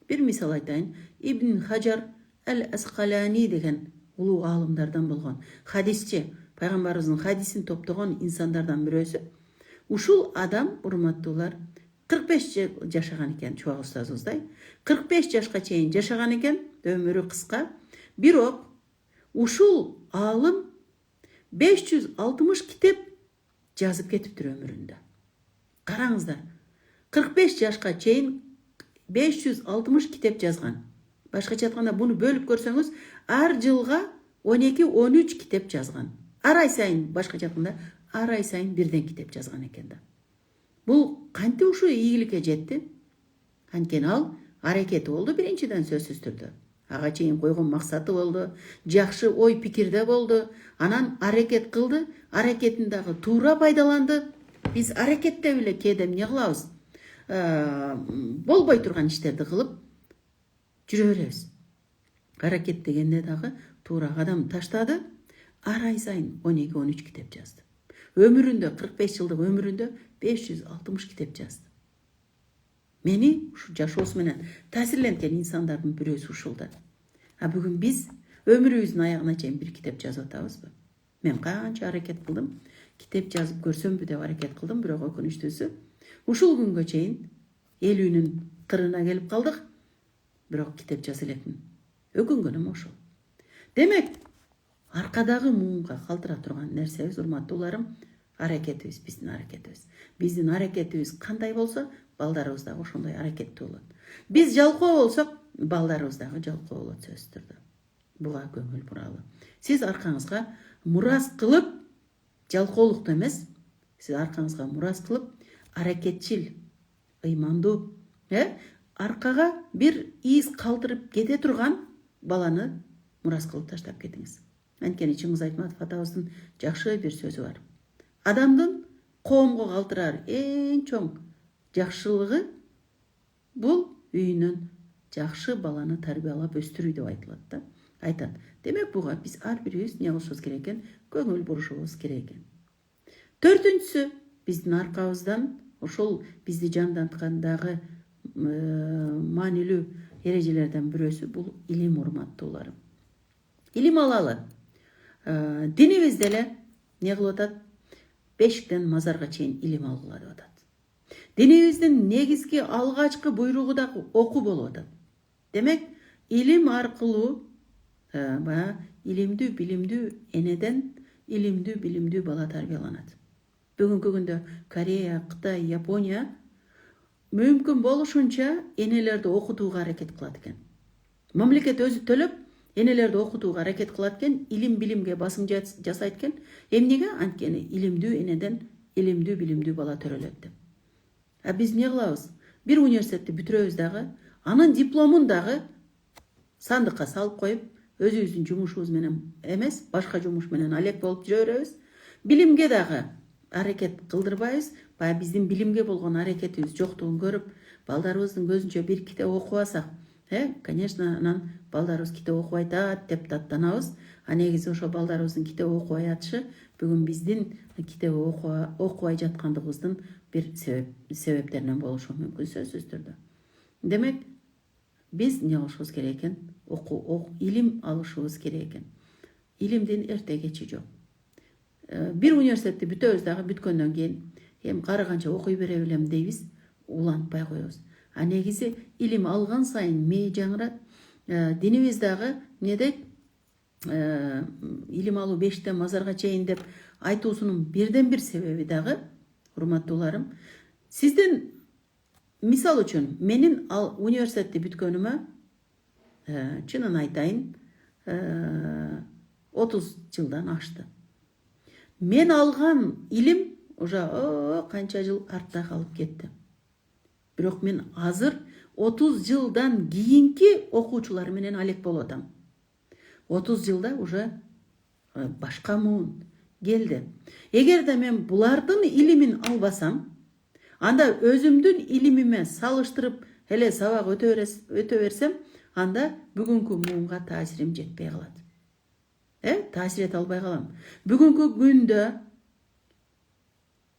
Speaker 1: Bir misal айтайын. İbn Hajar el-Asqalani деген ұлы ғалымдардан болған хадисче, пайғамбарымыздың хадисін топтаған инсандардан бірөөсі. Ушул адам, урматтуулар, 45 жашаған екен, чуак устазыбыздай. 45 жашқа чейин жашаған екен, өмірі қысқа. Бирок ушул алым 560 китеп жазып кетиптир өмүрүндө. Караңыздар, 45 жашқа чейин 560 китеп жазған. Башкача айтканда, буну бөлүп көрсөңүз, ар жылга 12-13 китеп жазған. Ар ай сайын, башкача айтканда, ар ай сайын бирден китеп жазған экен да. Бул кантип ушу ийгиликке жетти? Анткени ал аракети болду биринчиден, сөзсүз түрдө. Ага чейин койгон максаты болду, жакшы ой пикирде болду, анан аракет кылды, аракетин дагы туура пайдаланды. Биз аракетте эле кээде эмне кылабыз? Болбой турган иштерди кылып жүрө беребиз. Аракет дегенде дагы туура кадам таштады, ар ай сайын 12-13 китеп жазды. Өмүрүндө, 45 жылдык өмүрүндө 560 китеп жазды. Мени ушу жашоосу менен таасирленткен инсандардын бирөөсү ушул да. А бүгүн биз өмүрүбүздүн аягына чейин бир китеп жазып атабызбы? Мен канча аракет кылдым, китеп жазып көрсөмбү деп аракет кылдым, бирок өкүнүчтүүсү ушул күнгө чейин 50-нин кырына келип калдык, бирок китеп жаза элекмин. Өкүнгөнүм ошол. Демек, аркадагы муунга калтыра турган нерсебиз, урматтууларым, аракетибиз, биздин аракетибиз. Биздин аракетибиз кандай болсо, балдарыбыз дагы ошондой аракеттүү болот. Биз жалкоо болсок, балдарыбыз дагы жалкоо болот, сөзсүз түрдө. Буга көңүл буралы. Сиз аркаңызга мурас кылып, жалкоолукту эмес, сиз аркаңызга мурас кылып, аракетчил, ыймандуу, аркага бир из калтырып кете турган баланы мурас кылып таштап кетиңиз. Анткени Чыңгыз Айтматов атабыздын жакшы бир сөзү бар. Адамдын коомго калтырар эң чоң жакшылыгы бул үйүнөн жакшы баланы тарбиялап өстүрүү деп айтылат да. Айтат. Демек буга биз ар бирибиз не кылышыбыз керек экен, көңүл бурушубуз керек экен. Төртүнчүсү, биздин аркабыздан ошол бизди жанданткандагы маанилүү эрежелерден бирөөсү бул илим, урматтууларым. Илим алалы. Динибиз деле не кылып атат? Бешиктен мазарга чейин илим алгыла деп атат. Динибиздин негизги алгачкы буйругу да окуу болуп атат. Демек, илим аркылуу илимдүү, билимдүү энеден илимдүү, билимдүү бала тарбияланат. Бүгүнкү күндө Корея, Кытай, Япония мүмкүн болушунча энелерди окутууга аракет кылат экен. Мамлекет өзү төлөп, энелерди окутууга аракет кылат экен, илим, билимге басым жасайт экен. Эмнеге? Анткени илимдүү энеден илимдүү, билимдүү бала төрөлөт деп. А биз не кылабыз? Бир университетти бүтүрөбүз дагы, анын дипломун дагы сандыкка салып коюп, өзүбүздүн жумушубуз менен эмес, башка жумуш менен алек болуп жүрө беребиз. Билимге дагы аракет кылдырбайбыз. Баягы биздин билимге болгон аракетибиз жоктугун көрүп, балдарыбыздын көзүнчө бир китеп окубасак, конечно, анан балдарыбыз китеп окубай атат деп даттанабыз. А негизи ошо балдарыбыздын китеп окубай атышы бүгүн биздин китеп окубай жаткандыгыбыздын бир себептеринен болушу мүмкүн, сөзсүз түрдө. Демек, биз не кылышыбыз керек экен? Илим алышыбыз керек экен. Илимдин эрте кечи жок. Бир университетти бүтөбүз дагы, бүткөндөн кийин эми кары канча окуй бере билем дейбиз, улантпай коебуз. А негизи илим алган сайын мээ жаңырат. Динибиз дагы эмне дейт? Илим алуу бештен мазарга чейин деп айтуусунун бирден бир себеби дагы, урматтууларым, сиздин мисал үчүн менин университетти бүткөнүмө чынын айтайын 30 жылдан ашты. Мен алган илим уже канча жыл артта калып кетти. Бирок мен азыр 30 жылдан кийинки окуучулар менен алек болуп атам. 30 жылда уже башка муун келди. Эгерде мен булардын илимин албасам, анда өзүмдүн илимиме салыштырып эле сабак өтө берсем, анда бүгүнкү муунга таасирим жетпей калат. Таасир эте албай калам. Бүгүнкү күндө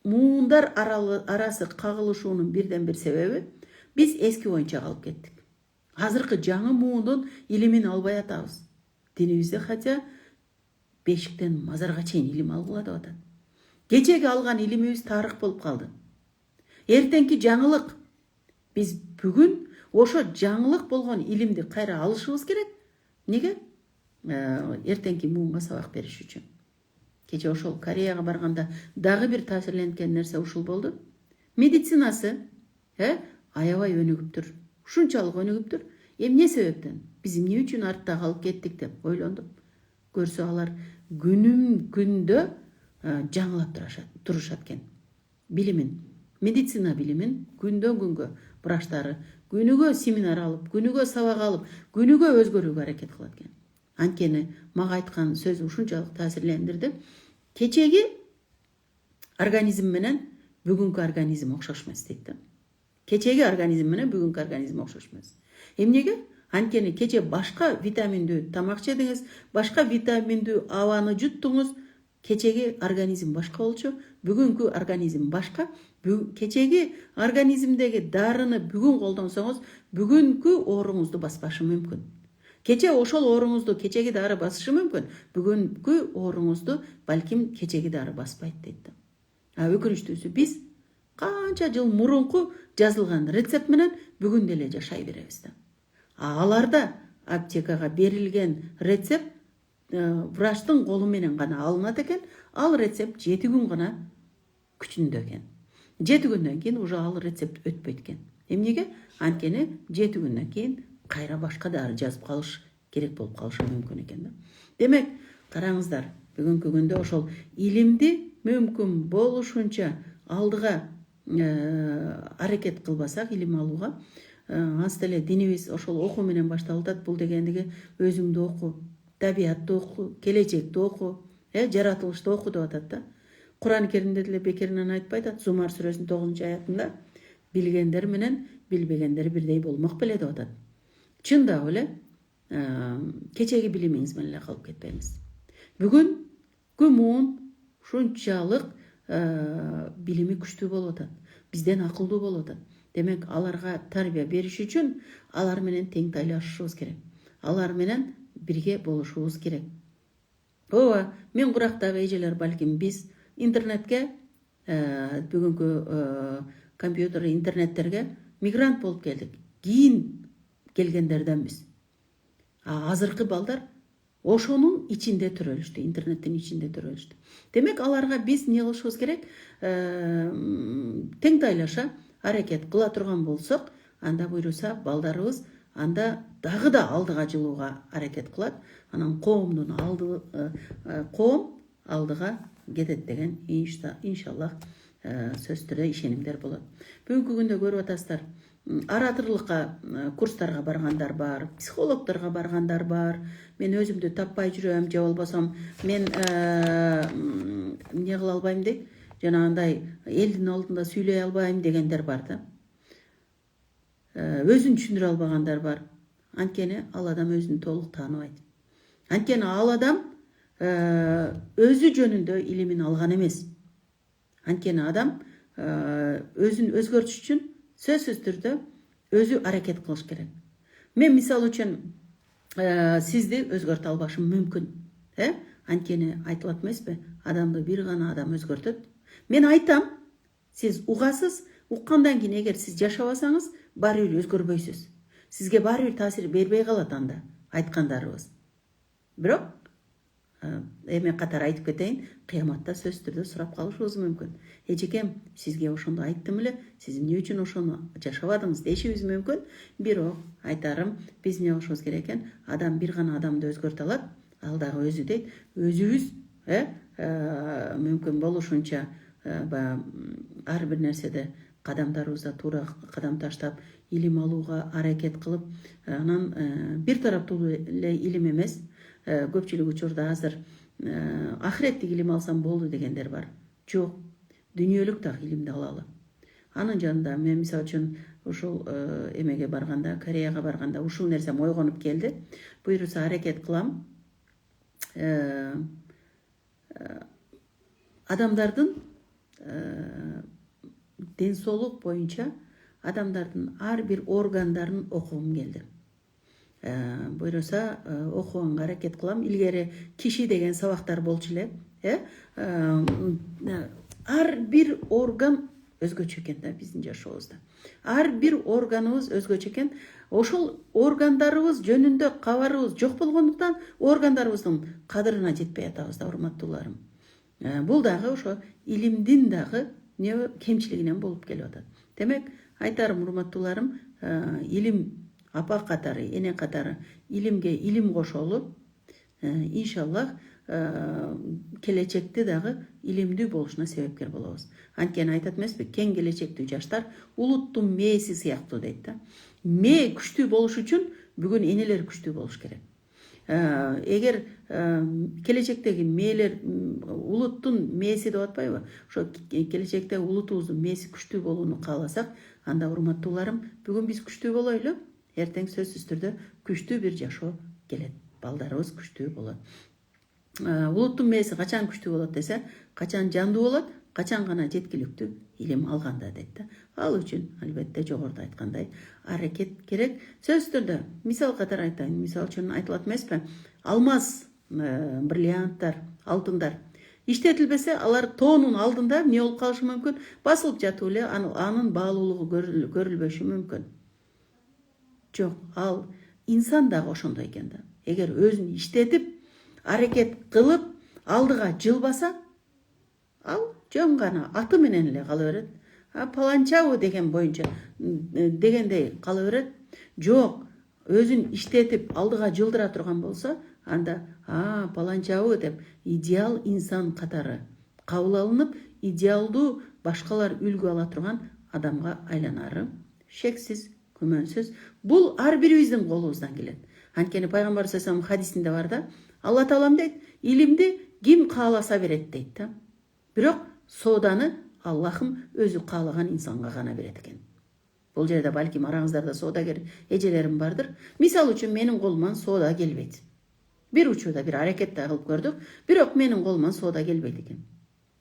Speaker 1: муундар арасы кагылышуунун бирден бир себеби биз эски боюнча калып кеттик. Азыркы жаңы муундун илимин албай атабыз. Динибизде хотя бешиктен мазарга чейин илим алгыла деп атат. Кечеги алган илимибиз тарых болуп калды. Эртеңки жаңылык. Биз бүгүн ошо жаңылык болгон илимди кайра алышыбыз керек. Неге? Эртеңки муунга сабак бериш үчүн. Кече ошол Кореяга барганда дагы бир таасирленткен нерсе ушул болду. Медицинасы аябай өнүгүптүр. Ушунчалык өнүгүптүр. Эмне себептен? Биз эмне үчүн артта калып кеттик деп ойлондум. Көрсө алар күнүм күндө жаңылап турушат экен. Билимин, медицина билимин күндөн күнгө врачтары күнүгө семинар алып, күнүгө сабак алып, күнүгө өзгөрүүгө аракет кылат экен. Анткени мага айткан сөзү ушунчалык таасирлендирди. Кечеги организм менен бүгүнкү организм окшош эмес дейт. Кечеги организм менен бүгүнкү организм окшош эмес. Эмнеге? Анткени кече башка витаминдүү тамак жедиңиз, башка витаминдүү абаны жуттуңуз, кечеги организм башка болчу, бүгүнкү организм башка. Кечеги организмдеги дарыны бүгүн колдонсоңуз, бүгүнкү ооруңузду баспашы мүмкүн. Кече ошол ооруңузду кечеги дары басышы мүмкүн, бүгүнкү ооруңузду балким кечеги дары баспайт дейт. Өкүнүчтүүсү биз канча жыл мурунку жазылган рецепт менен бүгүн деле жашай беребиз. Аларда аптекага берилген рецепт врачтын колу менен гана алынат экен, ал рецепт 7 күн гана күчүндө экен. 7 күндөн кийин уже ал рецепт өтпөйт экен. Эмнеге? Анткени 7 күндөн кийин кайра башка дары жазып калыш керек болуп калышы мүмкүн экен. Демек, караңыздар, бүгүнкү күндө ошол илимди мүмкүн болушунча алдыга аракет кылбасак, илим алууга, аз деле динибиз ошол окуу менен башталат. Бул дегендиги өзүңдү оку, табиатты оку, келечекти оку, жаратылышты оку деп атат да. Кур'ан Керимде деле бекеринен айтпайт, Зумар сүрөсүнүн 9-аятында билгендер менен билбегендер бирдей болмок беле деп атат. Чындап эле кечеги билимиңиз менен эле калып кетпеңиз. Бүгүнкү муун ушунчалык билими күчтүү болуп атат. Бизден акылдуу болуп атат. Демек, аларга тарбия бериш үчүн алар менен тең тайлашышыбыз керек. Алар менен бирге болушубуз керек. Мен курактагы эжелер, балким биз интернетке, бүгүнкү компьютер, интернеттерге мигрант болуп келдик. Кийин келгендерденбиз. Азыркы балдар ошонун ичинде төрөлүштү, интернеттин ичинде төрөлүштү. Демек, аларга биз эмне кылышыбыз керек? Тең тайлаша аракет кыла турган болсок, анда буйруса балдарыбыз анда дагы да алдыга жылууга аракет кылат. Анан коом алдыга кетет деген иншаллах сөз түрдө ишенимдер болот. Бүгүнкү күндө көрүп атасыздар, ораторлукка курстарга баргандар бар, психологторго баргандар бар. Мен өзүмдү таппай жүрөм, же болбосом мен эмне кыла албайм дейт, жанагындай элдин алдында сүйлөй албайм дегендер бар да. Өзүн түшүндүрө албагандар бар. Анткени ал адам өзүн толук тааныбайт. Анткени ал адам өзү жөнүндө илимин алган эмес. Анткени адам өзүн өзгөртүш үчүн сөзсүз түрдө өзү аракет кылыш керек. Мен мисалы үчүн сизди өзгөртө албашым мүмкүн. Анткени айтылат эмеспи? Адамды бир гана адам өзгөртөт. Мен айтам, сиз угасыз, уккандан кийин эгер сиз жашабасаңыз, баары бир өзгөрбөйсүз. Сизге баары бир таасир бербей калат анда айткандарыбыз. Бирок эме катар айтып кетейин, кыяматта сөз түрдө сурап калышыбыз мүмкүн. Эжекем, сизге ошондо айттым эле, сиз эмне үчүн ошону жашабадыңыз дешибиз мүмкүн. Бирок айтарым, биз эмне кылышыбыз керек экен? Адам бир гана адамды өзгөртө алат, ал дагы өзү дейт. Өзүбүз мүмкүн болушунча ар бир нерседе кадамдарыбызда туура кадам таштап, илим алууга аракет кылып, анан бир тараптуу эле илим эмес, көпчүлүк учурда азыр ахиреттик илим алсам болду дегендер бар. Жок, дүйнөлүк дагы илимди алалы. Анын жанында мен мисалы үчүн ушул эмеге барганда, Кореяга барганда ушул нерсем ойгонуп келди. Буйруса аракет кылам. Адамдардын денсаулық бойынша адамдардың ар бир органдарын окугум келди. Буйруса окуганга аракет кылам. Илгери киши деген сабактар болчу эле. Ар бир орган өзгөчө экен да биздин жашообузда. Ар бир органыбыз өзгөчө экен. Ошол органдарыбыз жөнүндө кабарыбыз жок болгондуктан органдарыбыздын кадырына жетпей атабыз да, урматтууларым. Бул дагы ошо илимдин дагы кемчилигинен болуп келип атат. Демек, айтарым урматтууларым, илим апа катары, эне катары илимге илим кошолуп, иншаллах келечекте дагы илимдүү болушуна себепкер болобуз. Анткени айтат эмеспи, кең келечектүү жаштар улуттун мээси сыяктуу дейт да. Мээ күчтүү болуш үчүн бүгүн энелер күчтүү болуш керек. Эгер келечектеги мээлер улуттун мээси деп атпайбы? Ошо келечекте улутубуздун мээси күчтүү болууну кааласак, анда урматтууларым, бүгүн биз күчтүү болойлу, эртең сөзсүз түрдө күчтүү бир жашоо келет. Балдарыбыз күчтүү болот. Улуттун мээси качан күчтүү болот десе, качан жандуу болот, качан гана жеткиликтүү илим алганда дейт да. Ал үчүн албетте жогоруда айткандай аракет керек. Сөзсүз түрдө мисал катары айтайын. Мисал үчүн айтылат эмеспи? Алмаз, бриллианттар, алтындар иштетилбесе, алар тоонун алдында эмне болуп калышы мүмкүн? Басылып жатып эле анын баалуулугу көрүлбөшү мүмкүн. Жок, ал инсан дагы ошондой экен да. Эгер өзүн иштетип, аракет кылып, алдыга жылбаса, ал жөн гана аты менен эле кала берет. Паланчабы деген боюнча дегендей кала берет. Жок, өзүн иштетип, алдыга жылдыра турган болсо, анда паланчабы деп идеал инсан катары кабыл алынып, идеалдуу башкалар үлгү ала турган адамга айланары шексиз, күмөнсүз. Бул ар бирибиздин колубуздан келет. Анткени пайгамбар саллаллаху алейхи хадисинде бар да, Алла таалам дейт, илимди ким кааласа берет дейт да. Бирок сооданы Аллахым өзү каалаган инсанга гана берет экен. Бул жерде балким араңыздарда соодагер эжелерим бардыр. Мисал үчүн менин колуман соода келбейт. Бир учурда бир аракет да кылып көрдүк, бирок менин колуман соода келбейт экен.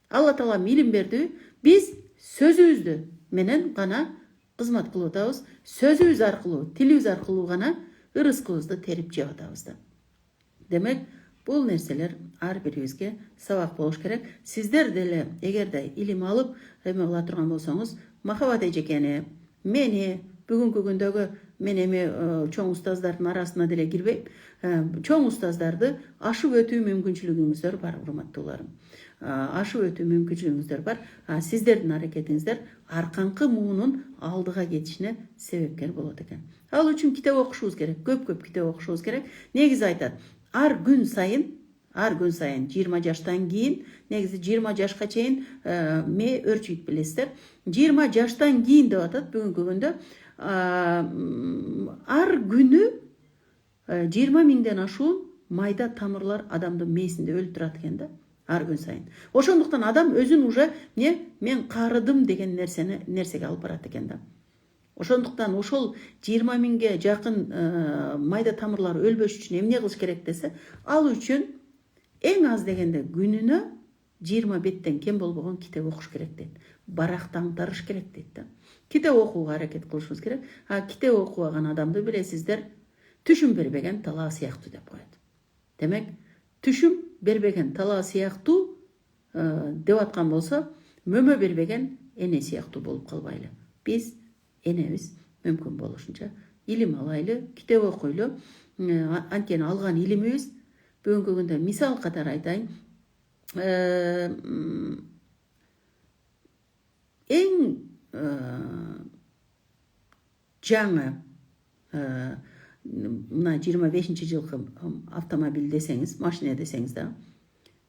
Speaker 1: Алла таалам илим берди, биз сөзүбүздү менен гана кызмат кылып атабыз. Сөзүбүз аркылуу, тилибиз аркылуу гана ырыскыбызды терип жеп атабыз да. Демек, бул нерселер ар бирибизге сабак болуш керек. Сиздер деле эгерде илим алып, эме кыла турган болсоңуз, Махабат эжекени, мени бүгүнкү күндөгү мен эми чоң устаздардын арасына деле кирбейм. Чоң устаздарды ашып өтүү мүмкүнчүлүгүңүздөр бар, урматтууларым. Ашып өтүү мүмкүнчүлүгүңүздөр бар. Сиздердин аракетиңиздер арканкы муунун алдыга кетишине себепкер болот экен. Ал үчүн китеп окушубуз керек, көп китеп окушубуз керек. Негизи айтат, ар күн сайын 20 жаштан кийин, негизи 20 жашка чейин ме өрчүйт билесиздер. 20 жаштан кийин деп атат бүгүнкү күндө ар күнү 20 миңден ашуун майда тамырлар адамдын мээсинде өлүп турат экен да, ар күн сайын. Ошондуктан адам өзүн уже мен карыдым деген нерсеге алып барат экен да. Ошондуктан ошол 20 миңге жакын майда тамырлар өлбөш үчүн эмне кылыш керек десе, ал үчүн эң аз дегенде күнүнө 20 беттен кем болбогон китеп окуш керек дейт. Барактантарыш керек дейт да. Китеп окууга аракет кылышыбыз керек. Китеп окубаган адамды билесиздер, түшүм бербеген талаа сыяктуу деп коет. Демек, түшүм бербеген талаа сыяктуу деп аткан болсо, мөмө бербеген эне сыяктуу болуп калбайлы. Биз энебиз мүмкүн болушунча илим алайлы, китеп окуйлу. Анткени алган илимибиз бүгүнкү күндө мисал катары айтайын, эң жаңы мына 25-жылкы автомобиль десеңиз, машина десеңиз да,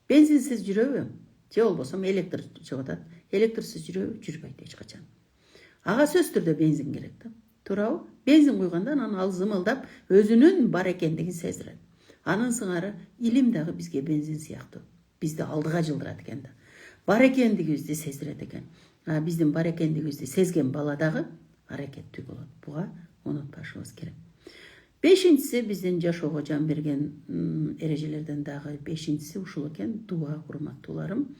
Speaker 1: бензинсиз жүрөбү? Же болбосо электр чыгып атат. Электрсиз жүрөбү? Жүрбөйт эч качан. Ага сөзсүз түрдө бензин керек да. Туурабы? Бензин куйганда анан ал зымылдап өзүнүн бар экендигин сездирет. Анын сыңары илим дагы бизге бензин сыяктуу. Бизди алдыга жылдырат экен да. Бар экендигибизди сездирет экен. Биздин бар экендигибизди сезген бала дагы аракеттүү болот. Буга унутпашыбыз керек. Бешинчиси биздин жашоого жан берген эрежелерден дагы бешинчиси ушул экен, дуа, урматтууларым.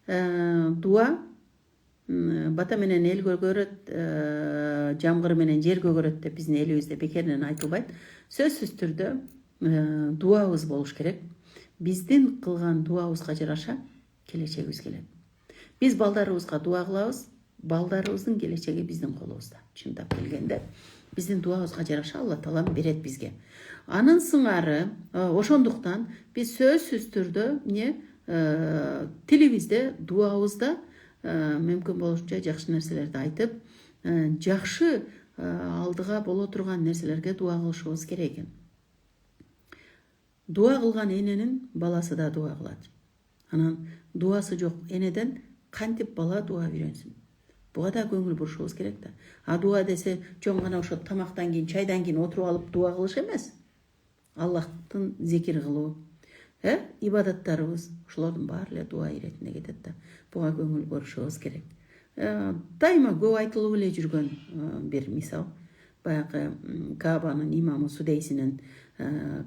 Speaker 1: Дуа бата менен эл көгөрөт, жамгыр менен жер көгөрөт деп биздин элибизде бекеринен айтылбайт. Сөзсүз түрдө дуабыз болуш керек. Биздин кылган дуабызга жараша келечегибиз келет. Биз балдарыбызга дуа кылабыз, балдарыбыздын келечеги биздин колубузда. Чындап келгенде биздин дуабызга жараша Алла Таалам берет бизге. Анын сыңары ошондуктан биз сөзсүз түрдө тилибизде, дуабызда мүмкүн болушунча жакшы нерселерди айтып, жакшы алдыга боло турган нерселерге дуа кылышыбыз керек экен. Дуа кылган эненин баласы да дуа кылат. Анан дуасы жок энеден кантип бала дуа үйрөнсүн? Буга да көңүл бурушубуз керек да. А дуа десе чоң гана ошо тамактан кийин, чайдан кийин отуруп алып дуа кылыш эмес. Аллахтын зикир кылуу, ибадаттарыбыз, ошолордун баары эле дуа иретине кетет да. Буга көңүл бурушубуз керек. Дайыма көп айтылып эле жүргөн бир мисал. Баягы Каабанын имамы Судейсинин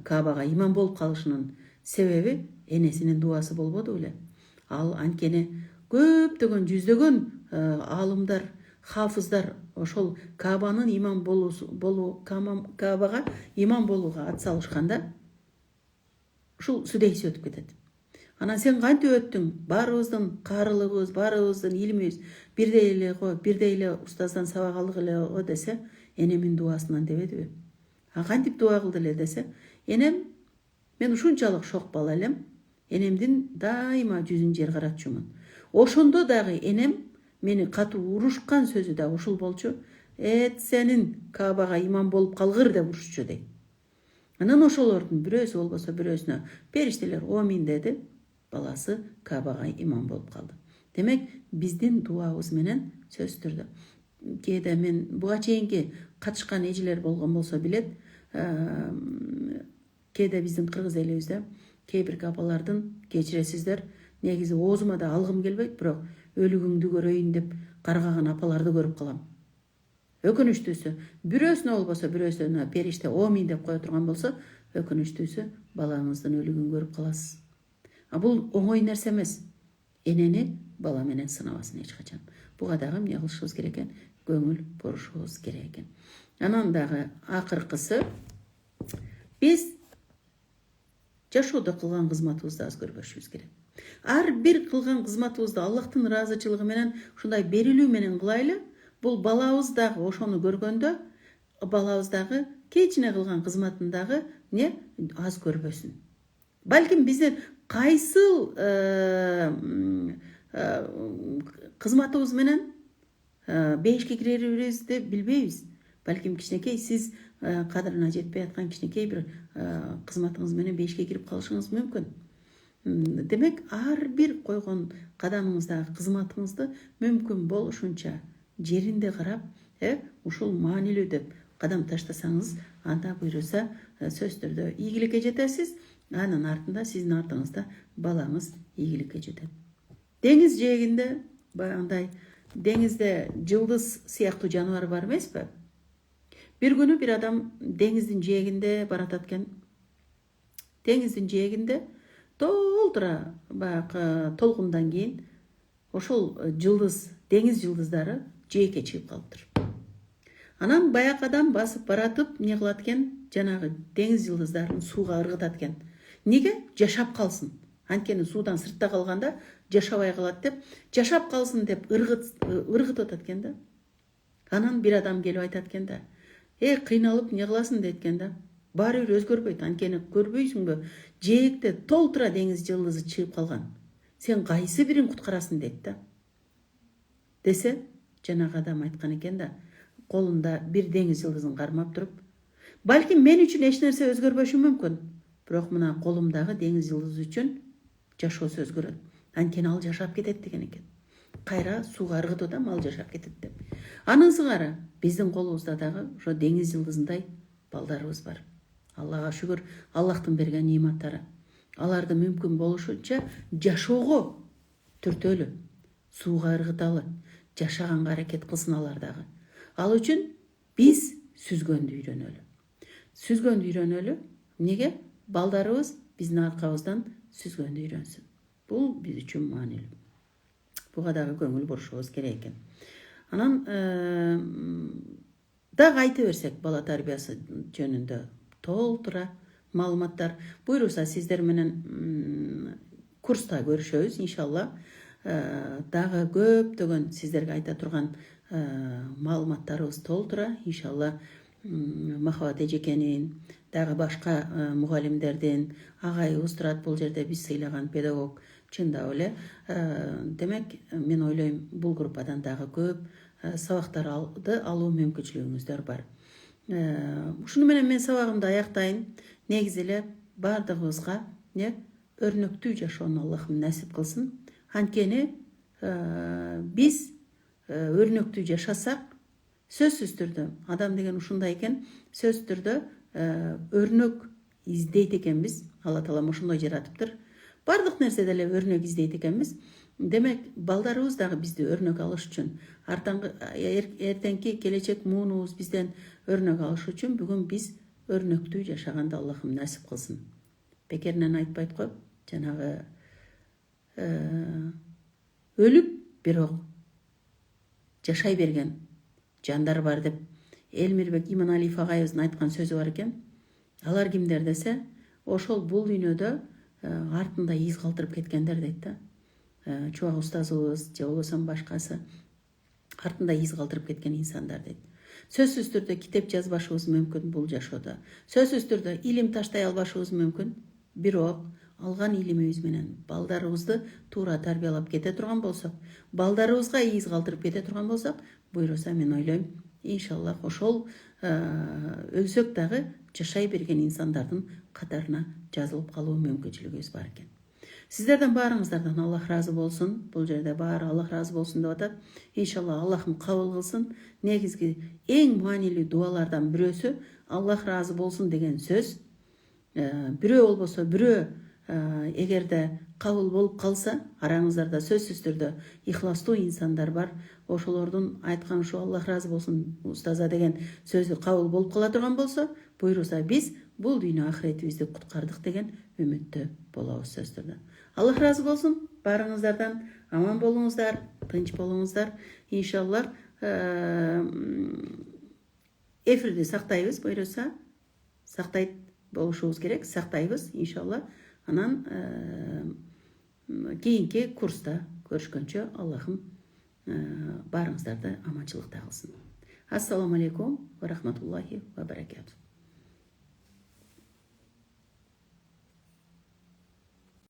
Speaker 1: Каабага имам болуп калышынын себеби энесинин дуасы болбоду беле? Ал анткени көптөгөн жүздөгөн алымдар, хафыздар ошол Каабанын имам Каабага имам болууга ат салышканда ушул Судейси өтүп кетет. Анан сен кантип өттүң? Баарыбыздын карылыгыбыз, баарыбыздын илимибиз бирдей эле го, бирдей эле устаздан сабак алдык эле го десе, энемин дуасынан дебедиби? Кантип дуа кылды эле десе, энем, мен ушунчалык шок бала элем, энемдин дайыма жүзүн жер каратчумун. Ошондо дагы энем мени катуу урушкан сөзү да ушул болчу: сенин Каабага имам болуп калгыр деп урушчу дейт. Анан ошолордун бирөөсү болбосо бирөөсүнө периштелер омин деди, баласы Каабага имам болуп калды. Демек, биздин дуабыз менен сөзсүз түрдө. Кээде мен буга чейинки катышкан эжелер болгон болсо билет, кээде биздин кыргыз элибизде кээ бир апалардын, кечиресиздер, негизи оозума да алгым келбейт, бирок өлүгүңдү көрөйүн деп каргаган апаларды көрүп калам. Өкүнүчтүүсү, бирөөсүнө болбосо бирөөсүнө периште омин деп кое турган болсо, өкүнүчтүүсү балаңыздын өлүгүн көрүп каласыз. Бул оңой нерсе эмес. Энени бала менен сынабасын эч качан. Буга дагы эмне кылышыбыз керек экен? Көңүл бурушубуз керек экен. Анан дагы акыркысы, биз жашоодо кылган кызматыбызды аз көрбөшүбүз керек. Ар бир кылган кызматыбызды Аллахтын ыраазычылыгы менен, ушундай берилүү менен кылайлы. Бул балабыз дагы ошону көргөндө, балабыз дагы кечине кылган кызматын дагы аз көрбөсүн. Балким биздин кайсыл кызматыбыз менен бейишке кирерибизди билбейбиз. Балким кичинекей сиз кадырына жетпей аткан кичинекей бир кызматыңыз менен бейишке кирип калышыңыз мүмкүн. Демек, ар бир койгон кадамыңыздагы кызматыңызды мүмкүн болушунча жеринде карап, ушул маанилүү деп кадам таштасаңыз, анда буйруса сөзсүз түрдө ийгиликке жетесиз. Анын артында, сиздин артыңызда балаңыз ийгиликке жетет. Деңиз жээгинде, баягындай деңизде жылдыз сыяктуу жаныбар бар эмеспи? Бир күнү бир адам деңиздин жээгинде баратат экен. Деңиздин жээгинде толтура баягы толкундан кийин ошол жылдыз, деңиз жылдыздары жээкке чыгып калыптыр. Анан баягы адам басып баратып, эмне кылат экен? Жанагы деңиз жылдыздарын сууга ыргытат экен. Неге? Жашап калсын. Анткени суудан сыртта калганда жашабай калат деп, жашап калсын деп ыргытып атат экен да. Анан бир адам келип айтат экен да: кыйналып эмне кыласың дейт экен да. Баары бир өзгөрбөйт. Анткени көрбөйсүңбү? Жээкте толтура деңиз жылдызы чыгып калган. Сен кайсы бирин куткарасың дейт да. Десе, жанагы адам айткан экен да, колунда бир деңиз жылдызын кармап туруп: балким мен үчүн эч нерсе өзгөрбөшү мүмкүн, бирок мына колумдагы деңиз жылдызы үчүн жашоосу өзгөрөт. Анткени ал жашап кетет деген экен. Кайра сууга ыргытып атам, ал жашап кетет деп. Анын сыңары биздин колубузда дагы ошо деңиз жылдызындай балдарыбыз бар. Аллага шүгүр, Аллахтын берген нематтары. Аларды мүмкүн болушунча жашоого түртөлү, сууга ыргыталы, жашаганга аракет кылсын алар дагы. Ал үчүн биз сүзгөндү үйрөнөлү. Сүзгөндү үйрөнөлү. Неге? Балдарыбыз биздин аркабыздан сүзгөндү үйрөнсүн. Бул биз үчүн маанилүү. буга дагы көңүл бурушубуз керек экен. Анан дагы айта берсек, бала тарбиясы жөнүндө толтура маалыматтар буйруса сиздер менен курста көрүшөбүз иншалла. Дагы көптөгөн сиздерге айта турган маалыматтарыбыз толтура иншалла. Махабат эжекенин, дагы башка мугалимдердин, агайыбыз турат бул жерде, биз сыйлаган педагог чындап эле. Демек, мен ойлойм, бул группадан дагы көп сабактарды алуу мүмкүнчүлүгүңүздөр бар. Ушуну менен мен сабагымды аяктайын. Негизи эле бардыгыбызга өрнөктүү жашоону Аллахым насип кылсын. Анткени биз өрнөктүү жашасак, сөзсүз түрдө адам деген ушундай экен, сөзсүз түрдө өрнөк издейт экенбиз. Алла таалам ошондой жаратыптыр. Бардык нерседе эле өрнөк издейт экенбиз. Демек, балдарыбыз дагы бизди өрнөк алыш үчүн, эртеңки келечек муунубуз бизден өрнөк алыш үчүн бүгүн биз өрнөктүү жашаганды Аллахым насип кылсын. Бекеринен айтпайт го, жанагы өлүп бирок жашай берген жандар бар деп Элмирбек Иманалиев агайыбыздын айткан сөзү бар экен. Алар кимдер десе, ошол бул дүйнөдө артында из калтырып кеткендер дейт да. Чубак устазыбыз же болбосо башкасы артында из калтырып кеткен инсандар дейт. Сөзсүз түрдө китеп жазбашыбыз мүмкүн бул жашоодо. Сөзсүз түрдө илим таштай албашыбыз мүмкүн. Бирок алган илимибиз менен балдарыбызды туура тарбиялап кете турган болсок, балдарыбызга из калтырып кете турган болсок, буйруса мен ойлойм, иншаллах ошол өлсөк дагы жашай берген инсандардын катарына жазылып калуу мүмкүнчүлүгүбүз бар экен. Сиздерден баарыңыздардан Аллах разы болсун. Бул жерде баары Аллах разы болсун деп атат. Иншалла Аллахым кабыл кылсын. Негизги эң маанилүү дуалардан бирөөсү Аллах разы болсун деген сөз. Бирөө болбосо бирөө эгерде кабыл болуп калса, араңыздарда сөзсүз түрдө ихластуу инсандар бар. Ошолордун айткан ушу Аллах разы болсун устаза деген сөзү кабыл болуп кала турган болсо, буйруса биз бул дүйнө ахиретибизди куткардык деген үмүттө болобуз сөзсүз түрдө. Аллах разы болсун баарыңыздардан. Аман болуңуздар, тынч болуңуздар. Иншалла эфирди сактайбыз, буйруса сактайт болушубуз керек, сактайбыз иншалла. Анан кийинки курста көрүшкөнчө Аллахым баарыңыздарды аманчылыкта кылсын. Ассаламу алейкум ва рахматуллахи ва баракатух.